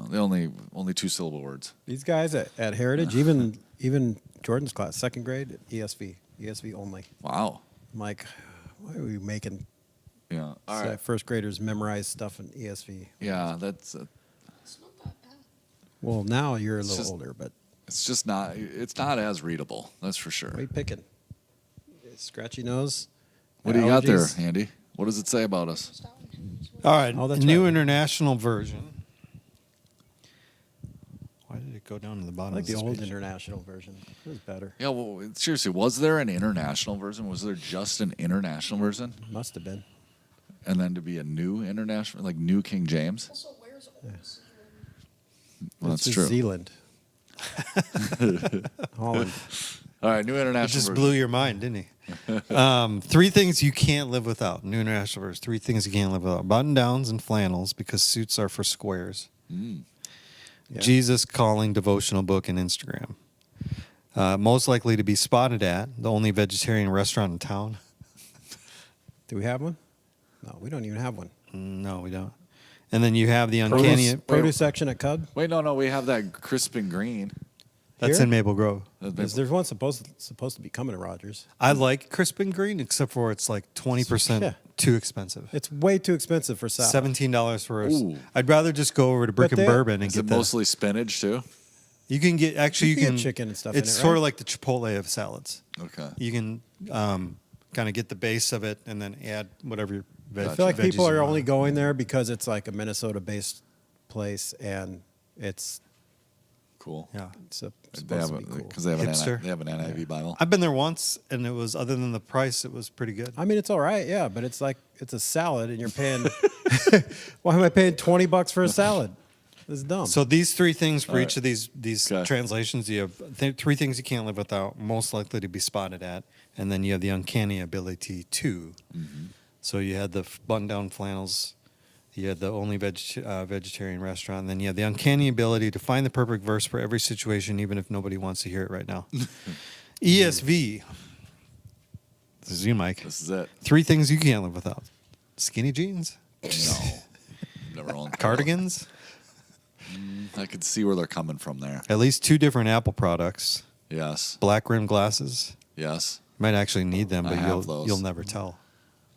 They only 2-syllable words. These guys at Heritage, even Jordan's class, second grade, ESV only. Wow. I'm like, why are we making Yeah. All right. first graders memorize stuff in ESV? Yeah, that's Well, now you're a It's little just- older, but it's not as readable. That's for sure. what are you picking? Scratchy nose? What do you got there, Allergies? Andy? What does it say about us? All right. Oh, that's New right. International Version. Why did it go down to the I bottom like of the this old page? international version. It was better. Yeah, well, seriously, was there an international version? Was there just an international version? Must have been. And then to be a new international, like new King James? Also, where's Old Zealand? Well, It's that's just true. Zealand. Holland. All right, new international It just version. blew your mind, didn't he? 3 things you can't live without. New International Version. 3 things you can't live without. Button downs and flannels because suits are for squares. Yeah. Jesus calling devotional book and Instagram. Most likely to be spotted at the only vegetarian restaurant in town. Do we have one? No, we don't even have one. No, we don't. And then you have the uncanny. Produce section at Cub? Wait, no, we have that crisp and green. That's Here? in Maple Grove. There's one supposed to be coming to Rogers. I like crisp and green, except for it's like 20% Yeah. too expensive. It's way too expensive for salad. $17 for us. Ooh. I'd rather just go over to Brick But and they- Bourbon and Is get it the. mostly spinach too? You can get actually You you can can get chicken and stuff in It's it, sort right? of like the Chipotle of salads. Okay. You can kind of get the base of it and then add whatever veg. I feel like veggies people you are want. only going there because it's like a Minnesota-based place, and it's Cool. Yeah, supposed to be cool. Because they have Hipster. they have an NIV Bible. I've been there once, and it was other than the price, it was pretty good. I mean, it's all right, yeah, but it's like it's a salad, and you're paying. Why am I paying $20 for a salad? It's dumb. So these three things for All each right. of these Okay. translations, you have three things you can't live without, most likely to be spotted at, and then you have the uncanny ability to. Mm-hmm. So you had the button-down flannels, you had the only vegetarian restaurant, and then you have the uncanny ability to find the perfect verse for every situation, even if nobody wants to hear it right now. ESV. This is you, Mike. This is it. Three things you can't live without: skinny jeans, No. Never owned cardigans, I could see where they're coming from there. at least two different Apple products, Yes. black rim glasses. Yes. Might actually need them, I but have those. you'll never tell.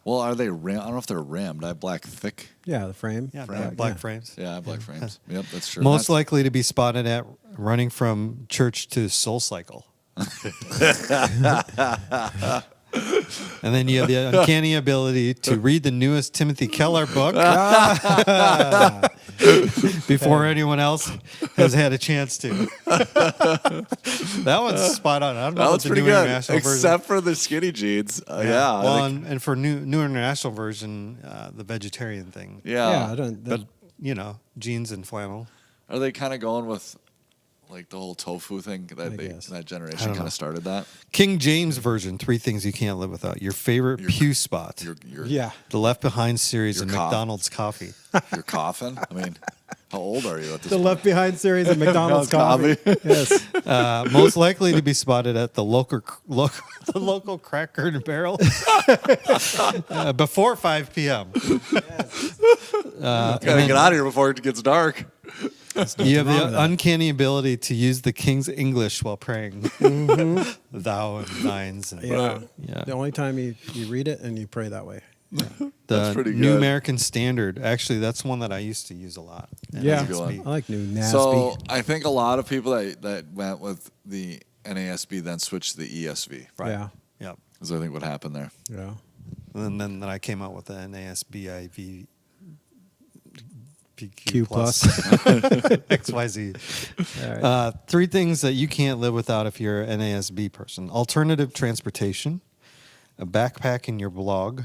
Well, are they rimmed? I don't know if they're rimmed. I have black thick. yeah, the frame. Yeah, Frame. black Yeah. frames. Yeah, I have black frames. Yep, that's true. Most That's- likely to be spotted at running from church to Soul Cycle. And then you have the uncanny ability to read the newest Timothy Keller book before anyone else has had a chance to. That one's spot on. I don't know That about was the pretty new good, international version. except for the skinny jeans. Yeah. I Well, think- and for new international version, the vegetarian thing. Yeah, I don't. But jeans and flannel. Are they kind of going with like the whole tofu thing I that guess. that I generation don't kind know. of started that? King James version. Three things you can't live without. Your favorite pew spot. Your yeah. The Left Behind series Your and cough. McDonald's coffee. your coffin. I mean, how old are you at this The point? Left Behind series of McDonald's McDonald's coffee. Yes. Most likely to be spotted at the local Cracker and Barrel before 5 p.m. Gotta get out of here before it gets dark. You have wrong with the that. uncanny ability to use the King's English while praying. Thou and thines. And, Yeah. Yeah. The only time you read it and you pray that way. The That's pretty New good. American Standard. Actually, that's one that I used to use a lot. Yeah. a good one. I like New NASB. So I think a lot of people that went with the NASB then switched to the ESV. Right. Yeah. Yep. Is I think what happened there. Yeah. And then I came out with the NASBIV Q plus. XYZ. All right. Three things that you can't live without if you're an NASB person: alternative transportation, a backpack in your blog,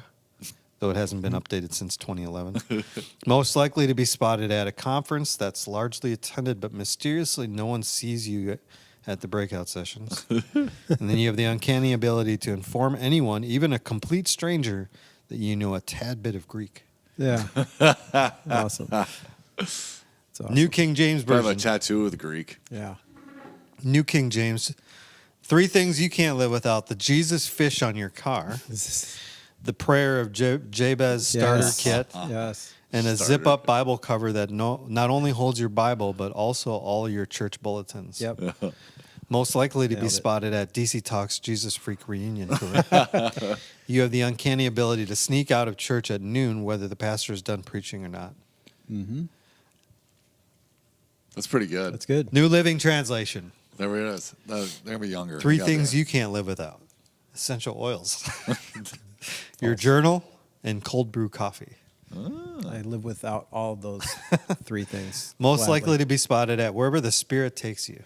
though it hasn't been updated since 2011. Most likely to be spotted at a conference that's largely attended, but mysteriously no one sees you at the breakout sessions. And then you have the uncanny ability to inform anyone, even a complete stranger, that you know a tad bit of Greek. Yeah. Awesome. It's awesome. New King James I have a version. tattoo with Greek. Yeah. New King James. Three things you can't live without: the Jesus fish on your car, the prayer of Jabez starter Yes. kit, Yes. and a Starter. zip-up Bible cover that not only holds your Bible but also all your church bulletins. Yep. Most likely to be Nailed it. spotted at DC Talks Jesus Freak Reunion Tour. You have the uncanny ability to sneak out of church at noon, whether the pastor is done preaching or not. That's pretty good. That's good. New Living Translation. There it is. They're gonna be younger. Three got things there. you can't live without: essential oils, your journal, and cold brew coffee. I live without all of those three things. Most gladly. likely to be spotted at wherever the Spirit takes you.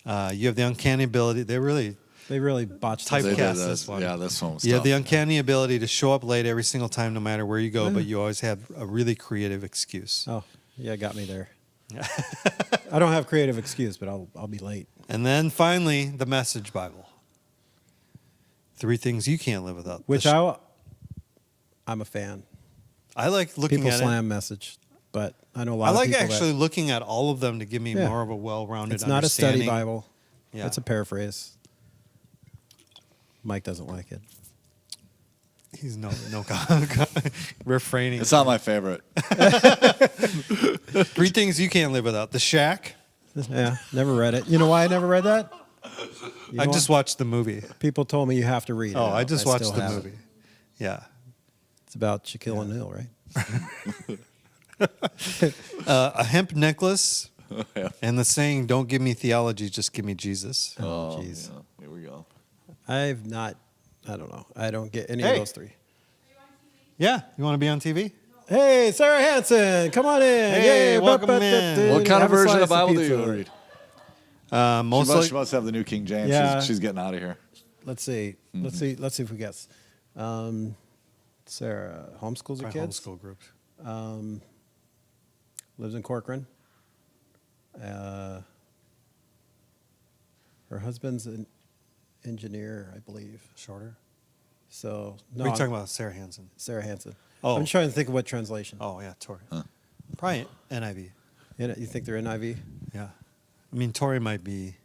You have the uncanny ability. They really. They really botched Type this. They did Typecast this one. Yeah, this one was You have tough. the uncanny ability to show up late every single time, no matter where you go, but you always have a really creative excuse. Oh, yeah, got me there. I don't have creative excuse, but I'll be late. And then finally, the Message Bible. Three things you can't live without. Which The I'm a fan. I like looking People at slam message, but I know a lot I of like people actually that looking at all of them to give me Yeah. more of a well-rounded it's not a study understanding. Bible. Yeah. It's a paraphrase. Mike doesn't like it. He's no refraining. It's not my favorite. Three things you can't live without: the shack, Yeah, never read it. You know why I never read that? You I know just why? watched the movie. People told me you have to read it. Oh, I just watched still the haven't. movie. Yeah. It's about Shaquille O'Neal, right? A hemp necklace Yeah. and the saying, "Don't give me theology, just give me Jesus." Oh, jeez. Yeah, here we go. I don't know. I don't get any Hey. of those three. Yeah, you want to be on TV? Hey, Sarah Hansen, come on in. Hey, Yay, welcome in. What kind of Have a version slice of Bible do pizza. you read? Mostly. She must have the New King James. Yeah. She's getting out of here. Let's see. Let's see if we guess. Sarah homeschools her Probably kids. homeschool groups. Lives in Corcoran. Her husband's an engineer, I believe. Shorter. So No, no, are you talking about Sarah Hansen? Sarah Hansen. Oh. I'm trying to think of what translation. Oh yeah, Tori. Probably NIV. You think they're NIV? Yeah, I mean Tori might be.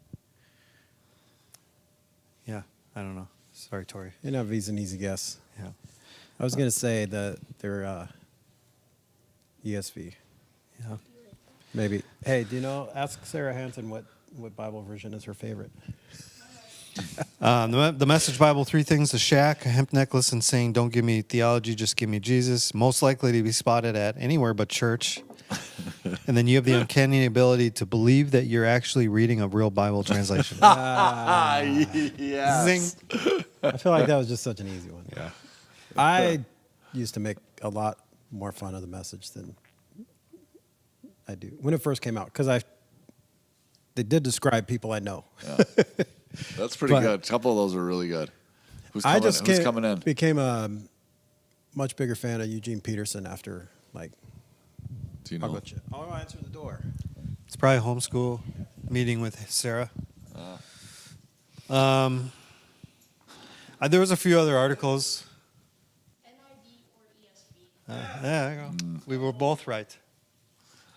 Yeah, I don't know. Sorry, Tori. NIV's an easy guess. Yeah. I was going to say that they're ESV. Yeah. Maybe. Hey, do you know? Ask Sarah Hansen what Bible version is her favorite. The Message Bible, 3 things: a shack, a hemp necklace, and saying, "Don't give me theology, just give me Jesus." Most likely to be spotted at anywhere but church. And then you have the uncanny ability to believe that you're actually reading a real Bible translation. Yes. Zing. I feel like that was just such an easy one. Yeah. I used to make a lot more fun of the Message than I do when it first came out because they did describe people I know. That's pretty But- good. A couple of those are really good. Who's I coming, just who's coming in? became a much bigger fan of Eugene Peterson after like. Do you How know? about you? I'll answer the door. It's probably a homeschool meeting with Sarah. There was a few other articles. NIV or ESV. There you go. We were both right.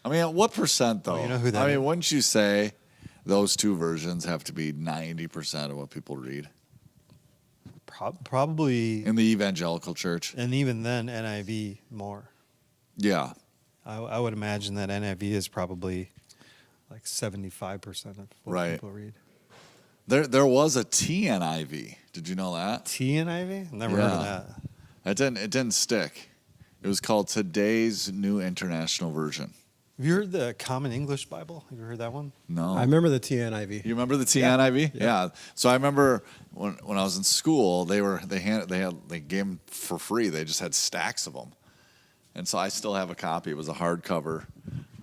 I mean, what percent though? you know who that I mean, is. wouldn't you say those two versions have to be 90% of what people read Probably, in the evangelical church? and even then, NIV more. Yeah. I would imagine that NIV is probably like 75% of what Right. people read. There was a TNIV. Did you know that? TNIV? Never heard of that. It didn't stick. It was called Today's New International Version. Have you heard the Common English Bible? Have you heard that one? No. I remember the TNIV. You remember the TNIV? Yeah. So I remember when I was in school, they gave them for free. They just had stacks of them, and so I still have a copy. It was a hardcover.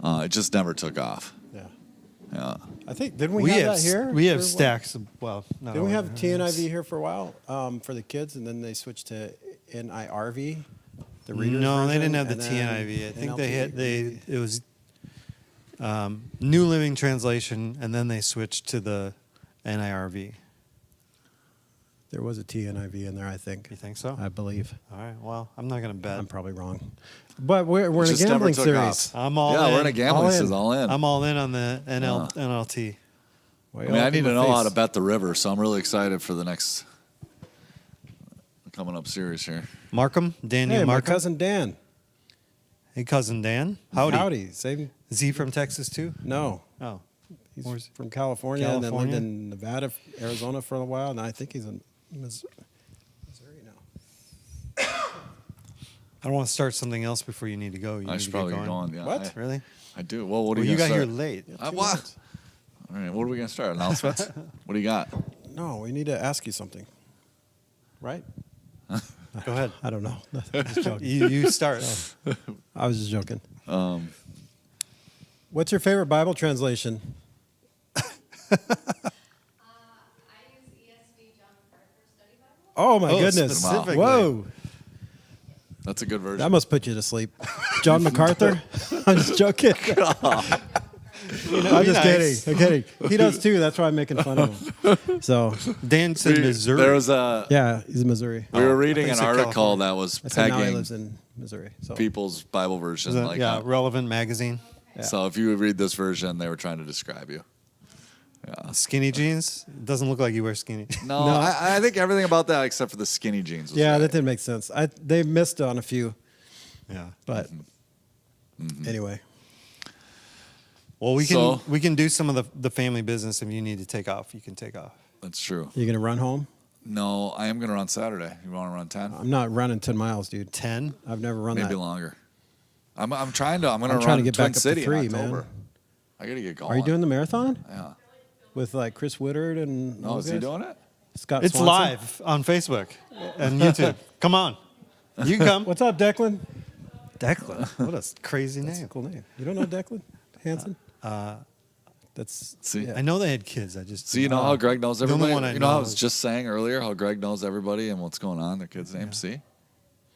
It just never took off. Yeah. Yeah. I think didn't we have that here? We have for a while? stacks. Well, not Didn't we all have of TNIV here for a while for the kids, and then they switched to NIRV, the readers No, they version, didn't have the and then TNIV. I think NLT. it was New Living Translation, and then they switched to the NIRV. There was a TNIV in there, I think. You think so? I believe. All right. Well, I'm not going to bet. I'm probably wrong, but we're in a Just never gambling took series. off. I'm all yeah, in. we're in a gambling All in. series. All in. I'm all in on the NLT. Well, I mean, I need to in know the how to face. bet the river, so I'm really excited for the next coming up series here. Markham, Daniel Hey, my Markham. cousin Dan. Hey, cousin Dan. Howdy. Howdy. Same. Is he from Texas too? No, Oh, he's Where's- from California, and then lived California? in Nevada, Arizona for a while, and I think he's in Missouri now. I don't want to start something else before you need to go. You I need should to get probably going. get going. Yeah, What? Really? I do. Well, what do Well, you you got gonna here start? late. What? All right. What are we gonna start? Announcements? What do you got? No, we need to ask you something. Right? Go ahead. I don't know. Just joking. You start. I was just joking. What's your favorite Bible translation? I use ESV John MacArthur Study Bible. Oh my Oh, goodness! specifically. Whoa, That's a good version. that must put you to sleep. John MacArthur. I'm just joking. I'm just kidding. I'm kidding. He does too. That's why I'm making fun of him. So Dan said Missouri. There was a. yeah, he's in Missouri. We were I reading think an so, article California. that was I said now he pegging lives in Missouri. So people's Bible version. Is that- Like yeah, Relevant Magazine. Yeah. So if you would read this version, they were trying to describe you. Yeah. Skinny jeans. Doesn't look like you wear skinny. No, No. I think everything about that except for the skinny jeans. Was yeah, right. that didn't make sense. They missed on a few, Yeah. but Mm-hmm. anyway. Well, we So- can do some of the family business. If you need to take off, you can take off. That's true. You gonna run home? No, I am going to run Saturday. You want to run 10? I'm not running 10 miles, dude. 10? I've never run Maybe that. longer. I'm trying to. I'm going to I'm run trying to get Twin back up to City 3, in man. October. I got to get going. Are you doing the marathon Yeah. with like Chris Woodard and? No, those is he guys? doing it? Scott It's Swanson? live on Facebook and YouTube. Come on. You can come. What's up, Declan? Declan? What a crazy That's a name. cool name. You don't know Declan Hansen? That's See, yeah. I know they had kids. I just So you know how Greg knows The only everybody? one I You know how I know was is- just saying earlier how Greg knows everybody and what's going on, their kids' names? See?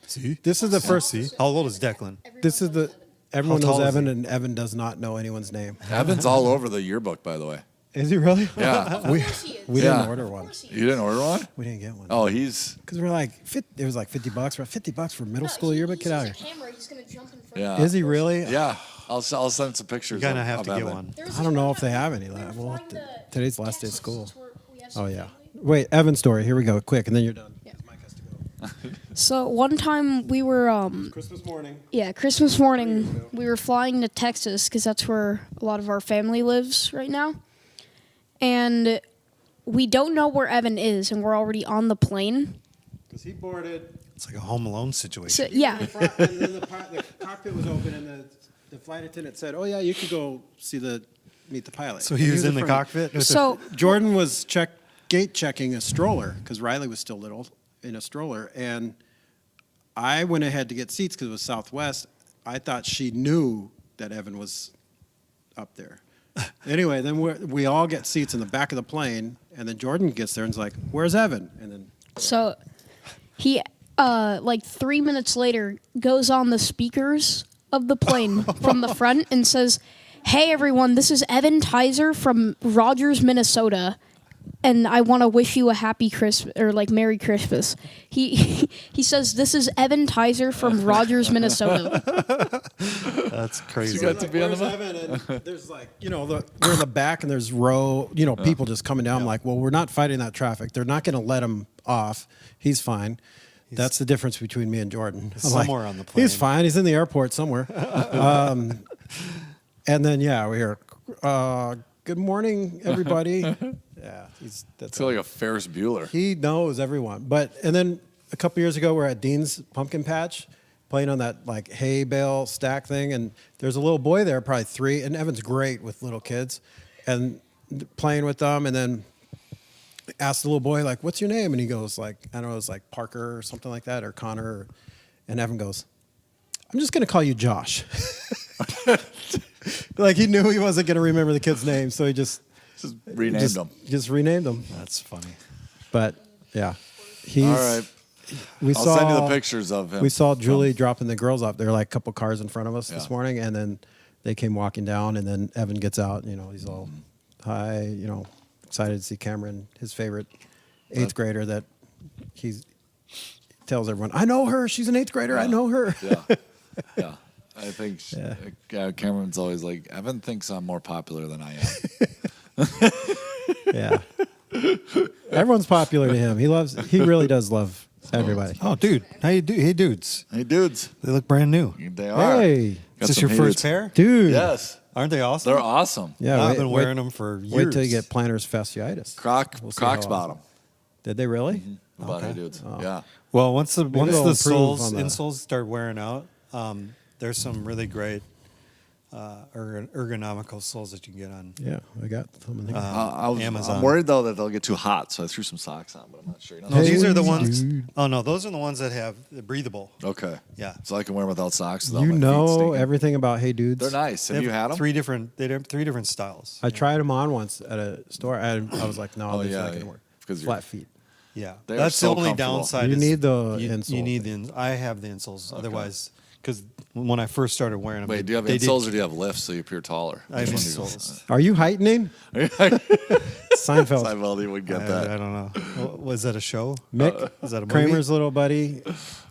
See? This is the first. See? How old is Declan? This is the. Everyone How knows tall is Evan, he? and Evan does not know anyone's name. Evan's all over the yearbook, by the way. Is he really? Yeah. We, course he is. we Yeah. didn't order one. You didn't order one? We didn't get one. Oh, he's. Because we're like, it was like $50. We're like, $50 for middle school yearbook. Get out of here. Camera, he's gonna jump in front. Yeah. Is he really? Yeah. I'll send some pictures. You're going to of have to get Evan. one. I don't know if they have any left. Well, today's the last day of school. Oh yeah. Wait, Evan's story. Here we go. Quick, and then you're done. Yeah. Mike has to go. So one time we were Christmas morning. Christmas morning we were flying to Texas because that's where a lot of our family lives right now, and we don't know where Evan is, and we're already on the plane. Because he boarded. It's like a Home Alone situation. So yeah, And then the cockpit was open, and the flight attendant said, "Oh yeah, you could go meet the pilot." So he was in the front. cockpit? with so Jordan was gate checking a stroller because Riley was still little in a stroller, and I went ahead to get seats because it was Southwest. I thought she knew that Evan was up there. Anyway, then we all get seats in the back of the plane, and then Jordan gets there and is like, "Where's Evan?" And then So he, like 3 minutes later, goes on the speakers of the plane from the front and says, "Hey everyone, this is Evan Tizer from Rogers, Minnesota, and I want to wish you a happy Christmas or like Merry Christmas." He says, "This is Evan Tizer from Rogers, Minnesota." That's crazy. You got to be on the "Where's Evan?" And there's like, we're in the back, and there's people just coming down. I'm like, well, we're not fighting that traffic. They're not going to let him off. He's fine. That's the difference between me and Jordan. I'm like, somewhere on the plane. He's fine. He's in the airport somewhere. And then we hear, "Good morning, everybody." Yeah, It's like a Ferris Bueller. he knows everyone. And then a couple years ago, we're at Dean's Pumpkin Patch, playing on that like hay bale stack thing, and there's a little boy there, probably 3, and Evan's great with little kids, and playing with them, and then asked the little boy like, "What's your name?" And he goes like, I don't know, it's like Parker or something like that, or Connor, and Evan goes, "I'm just gonna call you Josh." Like he knew he wasn't gonna remember the kid's name, so he just Renamed them. Just renamed him. That's funny. But yeah, he's. All right. We I'll saw send you the pictures of him. We saw Julie dropping the girls off. There were like a couple cars in front of us this Yeah. morning, and then they came walking down, and then Evan gets out. He's all, "Hi," excited to see Cameron, his favorite 8th grader that he tells everyone, "I know her. She's an 8th grader. I know her." Yeah. Yeah. I think Yeah. Cameron's always like, Evan thinks I'm more popular than I am. Yeah. Everyone's popular to him. He really does love everybody. Oh, dude. How you do? Hey, dudes. Hey, dudes. They look brand new. They are. Hey, Is Got this some your first haters. pair? dude. Yes. Aren't they awesome? They're awesome. Yeah, I've been wearing them for years. Wait till you get plantar fasciitis. Crocs We'll see how bought awesome. them. Did they really? About Hey Dudes. Yeah. Well, once the they'll improve soles, on the- insoles start wearing out, there's some really great ergonomical soles that you can get on. Yeah, I got some in there. Amazon. I'm worried though that they'll get too hot, so I threw some socks on, but I'm not sure. No, these are the Hey, ones. dude. Oh no, those are the ones that have the breathable. Okay. Yeah. So I can wear them without socks. without You my feet know stinking. everything about Hey Dudes. They're nice. Have you had them? Three different. They have 3 different styles. I tried them on once at a store. I was like, no, Oh, these yeah, are not going yeah. to work. Because Flat feet. Yeah, They are that's so the only comfortable. downside. You is need the you insole. need the. I have the insoles. Otherwise, because when I first started wearing them, Wait, do you have they insoles or do you have lifts so you appear taller? I have Which one do you insoles. Are you heightening? Seinfeld. Seinfeld would get that. I don't know. Was that a show? Mick, Is that a movie? Kramer's little buddy,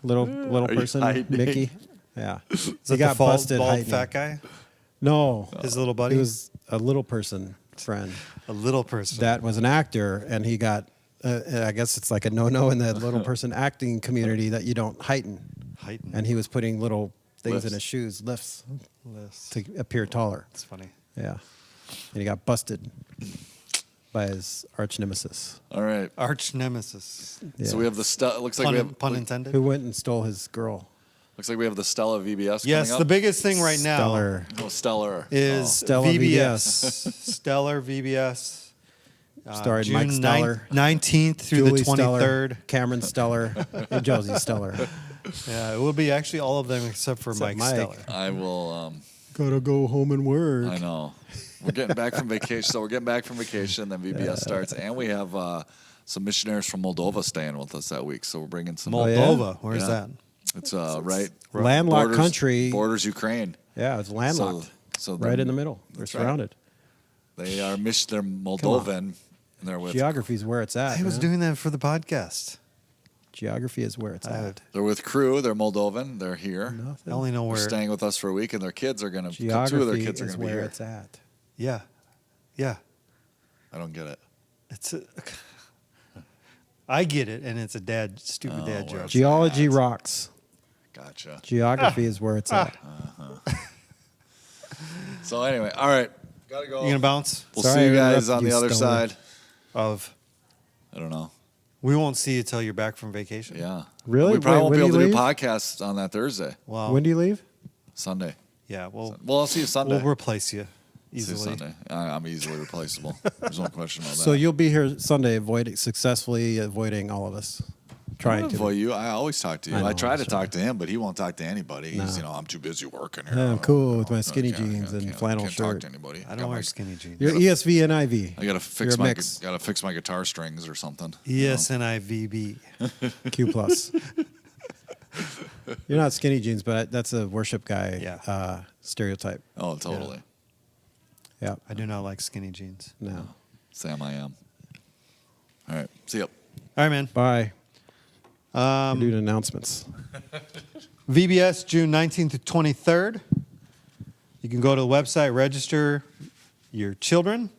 little Are you person, hiding? Mickey. Yeah, Is he that got the bald, busted bald heightening. fat guy? No, His little buddy? He was a little person friend A little person. that was an actor, and he got. I guess it's like a no-no in the little person acting community that you don't heighten. Heighten. And he was putting little things Lifts. in his shoes, lifts, Lifts. to appear taller. It's funny. Yeah. And he got busted by his arch nemesis. All right. Arch nemesis. Yeah. So we have the looks like Pun, we have pun intended. Who went and stole his girl. looks like we have the Stella VBS Yes, coming up. the biggest thing right now Stellar. Oh, Stellar. is Stella VBS. Stellar VBS. Starring June Mike Stellar. 19th through Julie the 23rd. Stellar, Cameron Stellar, and Josie Stellar. Yeah, it will be actually all of them except for Except Mike Mike. Stellar. I will. Gotta go home and work. I know. We're getting back from vacation. So we're getting back from vacation. Then VBS starts, and we have some missionaries from Moldova staying with us that week. So we're bringing some. Moldova, where's Yeah. that? It's right. Landlocked borders- country. Borders Ukraine. Yeah, it's landlocked. So right in the middle. They're that's right. surrounded. They are they're Moldovan, and they're with Geography is where it's at. I was man. doing that for the podcast. Geography is where it's at. they're with crew. They're Moldovan. They're here. I Nothing. only know They're where. staying with us for a week, and their kids are gonna. Two of their Geography kids are is gonna be where here. it's at. Yeah, yeah. I don't get it. It's. I get it, and it's a stupid Oh, dad where joke. it's Geology at. rocks. Gotcha. Geography is where it's at. So anyway, all right, gotta go. You gonna bounce? We'll Sorry, see you I guys interrupted on the you, other Stellar. side. Of I don't know. we won't see you till you're back from vacation. Yeah. Really? We probably Wait, won't when be able do to you do leave? podcasts on that Thursday, Well, When do you leave? Sunday. yeah, Well, I'll see you Sunday. we'll replace you See you easily. Sunday. I'm easily replaceable. There's no question about that. So you'll be here Sunday, successfully avoiding all of us. I Trying don't to. avoid you. I always talk to you. I I, know, try to that's right. talk to him, but he won't talk to anybody. He's, No. I'm too busy working here. Yeah, I'm cool with my I skinny can't- jeans and can't- flannel can't shirt. talk to anybody. I don't wear skinny jeans. You're ESV and IV. I gotta fix You're a my mix. gotta fix my guitar strings or something. you know? ESNIVB. Q plus. You're not skinny jeans, but that's a worship guy Yeah. stereotype. Oh, totally. Yeah. I do not like skinny jeans. No. Sam, I am. All right. See ya. All right, man. Bye. We're doing announcements. VBS June 19th to 23rd. You can go to the website, register your children.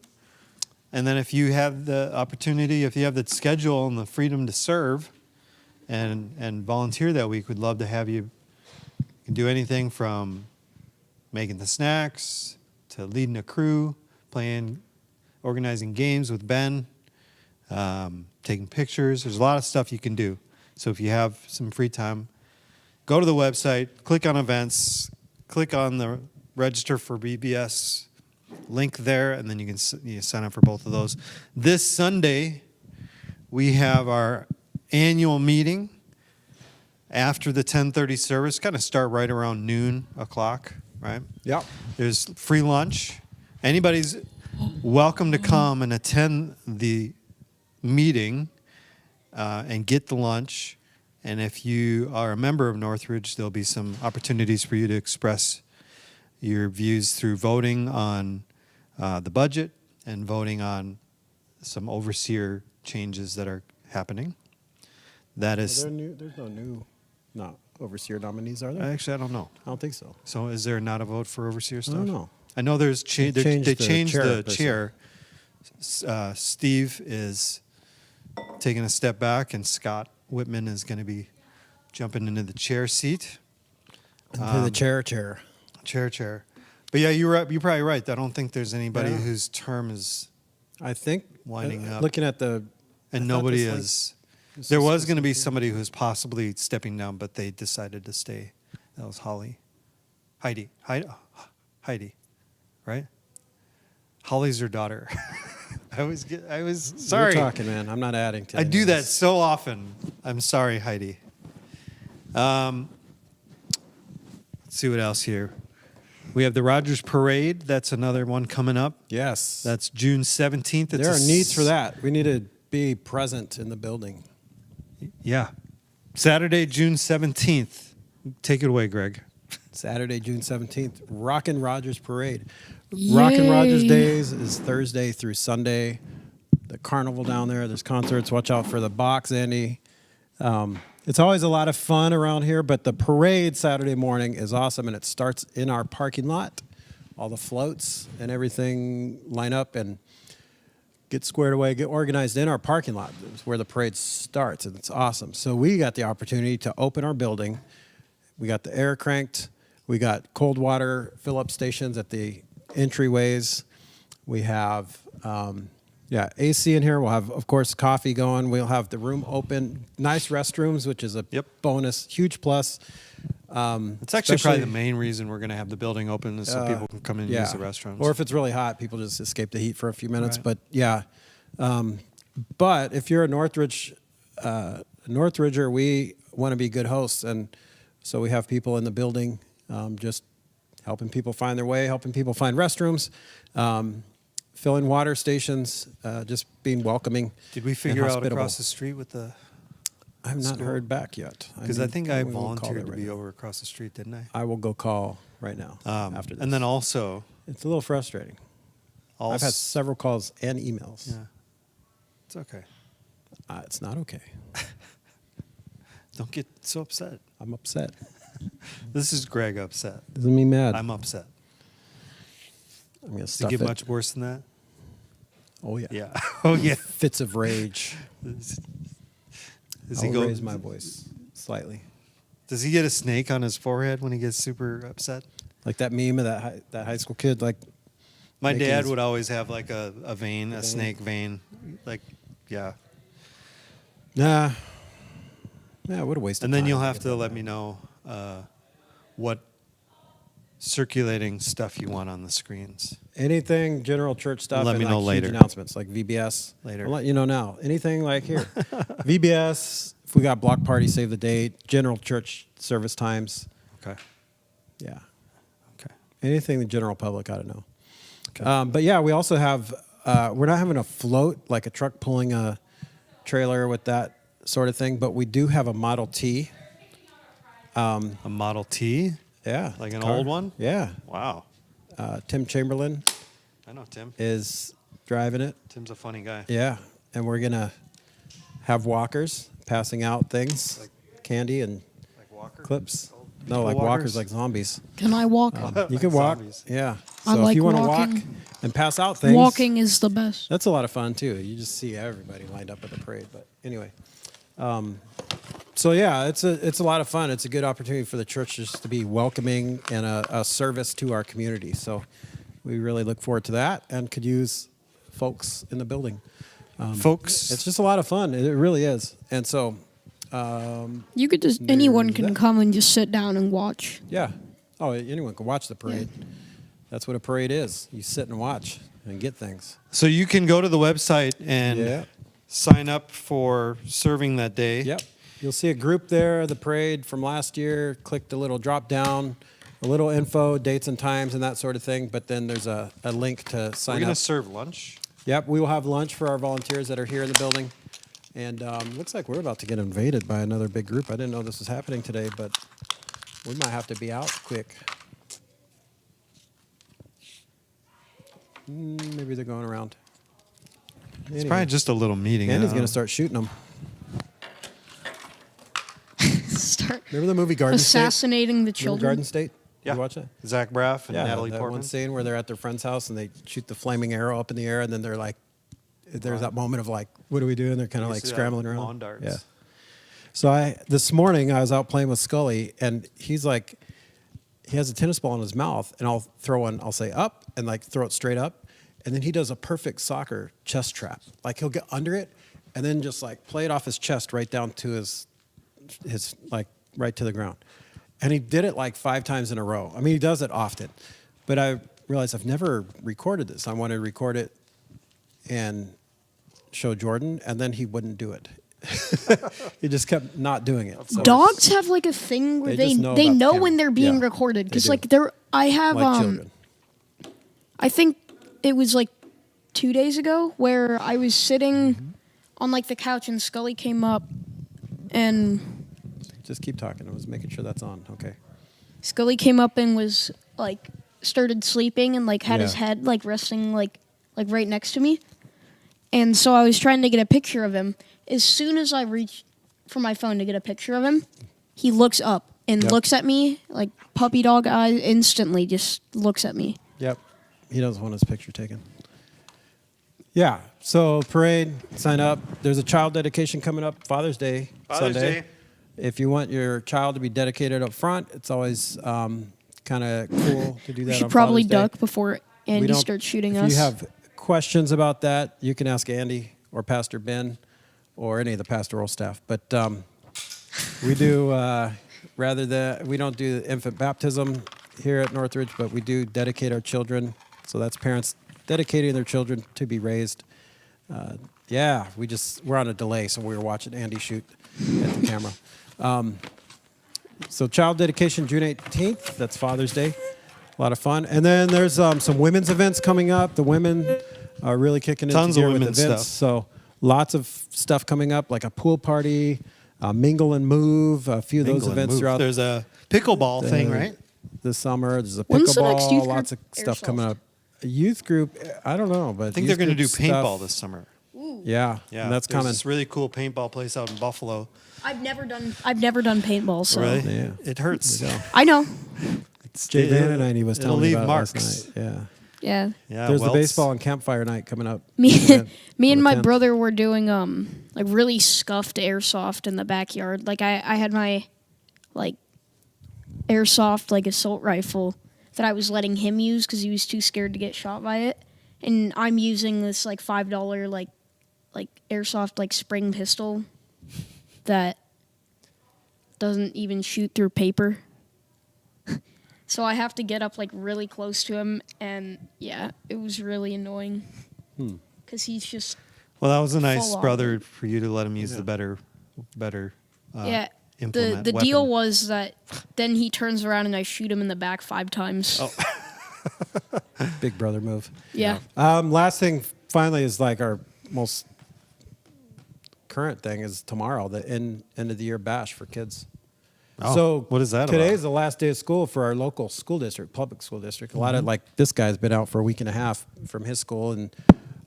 And then if you have the opportunity, if you have the schedule and the freedom to serve and volunteer that week, we'd love to have you. You can do anything from making the snacks to leading a crew, organizing games with Ben, taking pictures. There's a lot of stuff you can do. So if you have some free time, go to the website, click on events, click on the register for BBS link there, and then you can sign up for both of those. This Sunday, we have our annual meeting after the 10:30 service. Kind of start right around noon o'clock, right? Yep. There's free lunch. Anybody's welcome to come and attend the meeting and get the lunch. And if you are a member of Northridge, there'll be some opportunities for you to express your views through voting on the budget and voting on some overseer changes that are happening. That is, There's no new overseer nominees, are there? actually, I don't know. I don't think so. So is there not a vote for overseer stuff? don't know. I know there's They they changed changed the the chair chair. Steve is taking a step back, and Scott Whitman is going to be jumping into the chair seat. To the chair. Chair. But yeah, you're probably right. I don't think there's anybody Yeah. whose term is I think Winding up. Looking at the and I thought nobody this, like, is. this There is was going to be supposed somebody who's possibly stepping down, but they decided to stay. That was Heidi, right? Holly's her daughter. I was sorry. You're talking, man. I'm not adding to I any do of that this. so often. I'm sorry, Heidi. Let's see what else here. We have the Rogers Parade. That's another one coming up. Yes. That's June 17th. There are needs for that. We need to be present in the building. Yeah. Saturday, June 17th. Take it away, Greg. Saturday, June 17th, Rockin' Rogers Parade. Rockin' Rogers Yay. Days is Thursday through Sunday. The carnival down there, there's concerts. Watch out for the box, Andy. It's always a lot of fun around here, but the parade Saturday morning is awesome, and it starts in our parking lot. All the floats and everything line up and get squared away, get organized in our parking lot. It's where the parade starts, and it's awesome. So we got the opportunity to open our building. We got the air cranked. We got cold water fill-up stations at the entryways. We have AC in here. We'll have, of course, coffee going. We'll have the room open. Nice restrooms, which is a Yep. bonus, huge plus. It's actually probably the main reason we're going to have the building open is so people can come in and use the restrooms. Or if it's really hot, people just escape the heat for a few minutes. Right. But yeah, but if you're a Northridger, we want to be good hosts, and so we have people in the building just helping people find their way, helping people find restrooms, filling water stations, just being welcoming. Did we and figure out hospitable. across the street with the? I've not school? heard back yet. Because I think I we will call volunteered there to right be now. over across the street, didn't I? I will go call right now after this. And then also, it's a little frustrating. I've had several calls and emails. Yeah, it's okay. It's not okay. Don't get so upset. I'm upset. This is Greg upset. Doesn't mean mad. I'm upset. I'm gonna Does it stuff get it. much worse than that? Oh yeah. Yeah. Oh yeah. Fits of rage. Does I'll raise my voice slightly, Does he get a snake on his forehead when he gets super upset? like that meme of that high school kid. Like My making dad his- would always have like a vein, a vein. snake vein. Like, yeah. nah. Yeah, what a waste. And of then time you'll have get to that let done. me know what circulating stuff you want on the screens. Anything general church stuff. Let and me like know huge later. Announcements like VBS. Later. I'll let you know now. Anything like here, VBS. If we got block party, save the date. General church service times. Okay. Yeah. Okay. Anything the general public ought to know. Okay. But yeah, we also have. We're not having a float like a truck pulling a trailer with that sort of thing, but we do have a Model T. A Model T? Yeah, Like an car. old one? Yeah. Wow. Tim Chamberlain I know Tim. is driving it. Tim's a funny guy. Yeah, and we're gonna have walkers passing out things, candy and Like Walker? clips. People No, like walkers, walkers? like zombies. Can I walk? You can walk. Zombies. Yeah. I So like if you want to walk walking. and pass out things, Walking is the best. that's a lot of fun too. You just see everybody lined up at the parade. But anyway, so yeah, it's a lot of fun. It's a good opportunity for the church just to be welcoming and a service to our community. So we really look forward to that and could use folks in the building. Folks, It's just a lot of fun. It really is. And so, You could just anyone There's can that. come and just sit down and watch. yeah. Oh, anyone can watch the parade. That's what a parade is. You sit and watch and get things. so you can go to the website and Yeah. sign up for serving that day. Yep. You'll see a group there, the parade from last year. Click the little drop down, a little info, dates and times and that sort of thing. But then there's a link to We're sign going to up. serve lunch. Yep, we will have lunch for our volunteers that are here in the building. And looks like we're about to get invaded by another big group. I didn't know this was happening today, but we might have to be out quick. Maybe they're going around. It's probably just a little meeting. Andy's I going to don't start shooting them. Start Remember the movie Garden assassinating the State? Remember children. Garden State? Yeah. You watch that? know. Zach Braff and Natalie that Portman. one scene where they're at their friend's house and they shoot the flaming arrow up in the air, and then they're like, there's that moment of like, what do we do? And they're kind of You like see that scrambling around. lawn darts. Yeah. So this morning I was out playing with Scully, and he's like, he has a tennis ball in his mouth, and I'll say up, and like throw it straight up, and then he does a perfect soccer chest trap. Like he'll get under it, and then just like play it off his chest right down to his like right to the ground. And he did it like 5 times in a row. I mean, he does it often, but I realized I've never recorded this. I wanted to record it and show Jordan, and then he wouldn't do it. He just kept not doing it. So Dogs have like a thing where They they just know they about the know camera. when they're being Yeah, recorded they because do. like I have like children. I think it was like 2 days ago where I was sitting Mm-hmm. on like the couch and Scully came up and Just keep talking. I was making sure that's on. Okay. Scully came up and was like started sleeping and like had his Yeah. head like resting like right next to me. And so I was trying to get a picture of him. As soon as I reached for my phone to get a picture of him, he looks up and Yep. looks at me like puppy dog eyes, instantly just looks at me. Yep. He doesn't want his picture taken. Yeah. So parade, sign up. There's a child dedication coming up, Father's Day Father's Sunday. Day. If you want your child to be dedicated up front, it's always kind of cool to do that. We should on probably Father's Day. duck before Andy don't- starts shooting if us. you have questions about that, you can ask Andy or Pastor Ben or any of the pastoral staff. But we do, we don't do infant baptism here at Northridge, but we do dedicate our children. So that's parents dedicating their children to be raised. We're on a delay, so we were watching Andy shoot at the camera. So child dedication, June 18th. That's Father's Day. A lot of fun. And then there's some women's events coming up. The women are really kicking into Tons of gear with women's events. stuff. So lots of stuff coming up, like a pool party, mingle and move, a few of those Mingle and events move. throughout There's a pickleball thing, right? the summer. There's a When's the next youth pickleball, group? lots of stuff Airsoft. coming up. A youth group, I don't know, but I think they're going to do paintball stuff, this summer. Yeah, Yeah, and that's there's coming. this really cool paintball place out in Buffalo. I've never done paintball, so Really? Yeah. It hurts. There you go. I know. Jay Van and he was it'll telling me leave about marks. it last night. Yeah. Yeah. Yeah, There's the welts. baseball and campfire night coming up. Me, Yeah, me on and the my 10th. brother were doing like really scuffed airsoft in the backyard. Like I had my like airsoft like assault rifle that I was letting him use because he was too scared to get shot by it, and I'm using this like $5 like airsoft like spring pistol that doesn't even shoot through paper. So I have to get up like really close to him, and yeah, it was really annoying because he's just Well, that was a nice Full on. brother for you to let him use the better yeah. implement. The deal weapon. was that then he turns around and I shoot him in the back 5 times. Oh. Big brother move. Yeah. Last thing, finally, is like our most current thing is tomorrow, the end of the year bash for kids. Oh, So what is that Today about? is the last day of school for our local school district, public school district. A lot of like this guy's been out for a week and a half from his school, and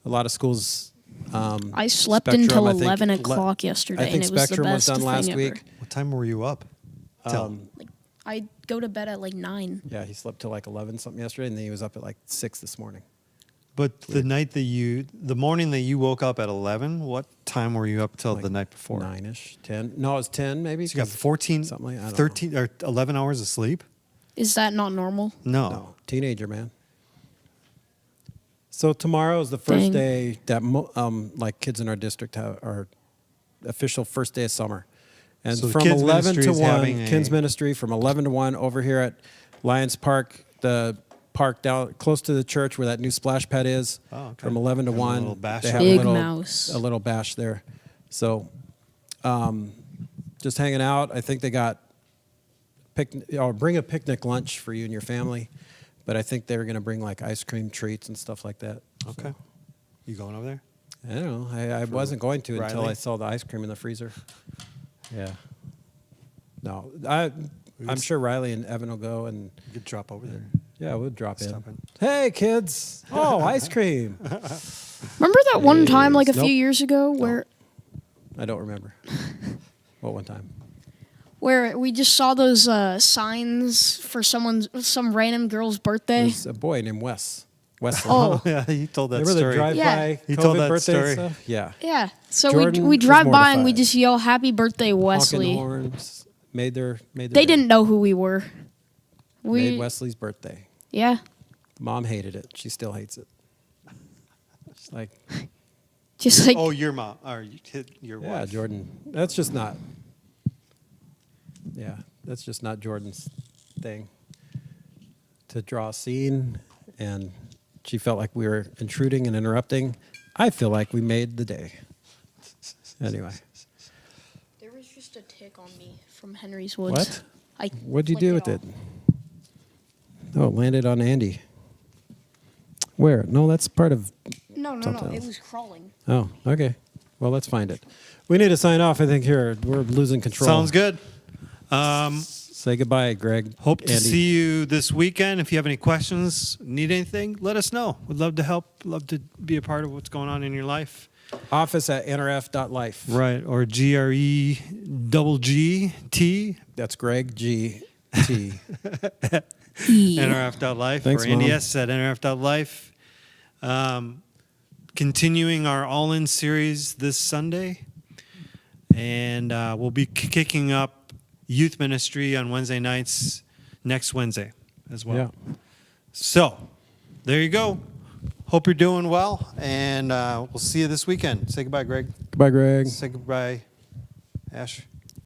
a lot of schools. I slept Spectrum, until I think, 11 o'clock yesterday, I think and it was the Spectrum was best done last thing week. ever. What time were you up? Till. I go to bed at like 9. Yeah, he slept till like 11 something yesterday, and then he was up at like 6 this morning. But the morning that you woke up at 11, what time were you up till Like the night before? 9ish, 10. No, it was 10 maybe. So you got 'cause 14, something like I don't 13, or 11 hours of sleep? Is that not normal? No. No, teenager, man. So tomorrow is the first Dang. day that like kids in our district have our official first day of summer, and So the from kids 11 ministry to is 1, having kids a- ministry from 11 to 1 over here at Lions Park, the park down close to the church where that new splash pad is. Oh, okay. From 11 to Have a 1, little bash they up have Big a little, mouse. a little bash there. So, just hanging out. I think they got bring a picnic lunch for you and your family, but I think they were going to bring like ice cream treats and stuff like that. Okay. You going over there? I don't know. I wasn't going to until Riley? I saw the ice cream in the freezer. Yeah. No, I'm sure Riley and Evan will go, and You could drop over there. yeah, we'll drop Stop in. in. Hey, kids! Oh, ice cream. Remember that one time like a Nope. few years ago where I don't remember. What one time? where we just saw those signs for some random girl's birthday? There's a boy named Wes. Wesley. Oh. Yeah, you told that Remember the story. drive-by Yeah. He COVID told that birthday story. stuff? Yeah. Yeah. So Jordan we was drive by and we mortified. just yell happy birthday Honking Wesley. horns. Made their They day. didn't know who we were. Made Wesley's birthday. Yeah. Mom hated it. She still hates it. She's like, Just like Oh, your mom. Or your yeah, wife. Jordan. That's just not. Yeah, that's just not Jordan's thing. To draw a scene, and she felt like we were intruding and interrupting. I feel like we made the day. Anyway, there was just a tick on me from Henry's Woods. what? I What'd you do with flicked it? off. Oh, it landed on Andy. Where? No, that's part of. No. Something It else. was crawling. Oh, okay. Well, let's find it. We need to sign off. I think here we're losing control. Sounds good. Say goodbye, Greg. Hope to Andy. see you this weekend. If you have any questions, need anything, let us know. We'd love to help. Love to be a part of what's going on in your life. Office at nrf.life. Right. Or GREGGT, That's Greg G T. NRF.life, Thanks, or Mom. NDS at NRF.life. Continuing our All In series this Sunday. And we'll be kicking up youth ministry on Wednesday nights next Wednesday as well. Yeah. So, there you go. Hope you're doing well, and we'll see you this weekend. Say goodbye, Greg. Goodbye, Greg. Say goodbye, Ash.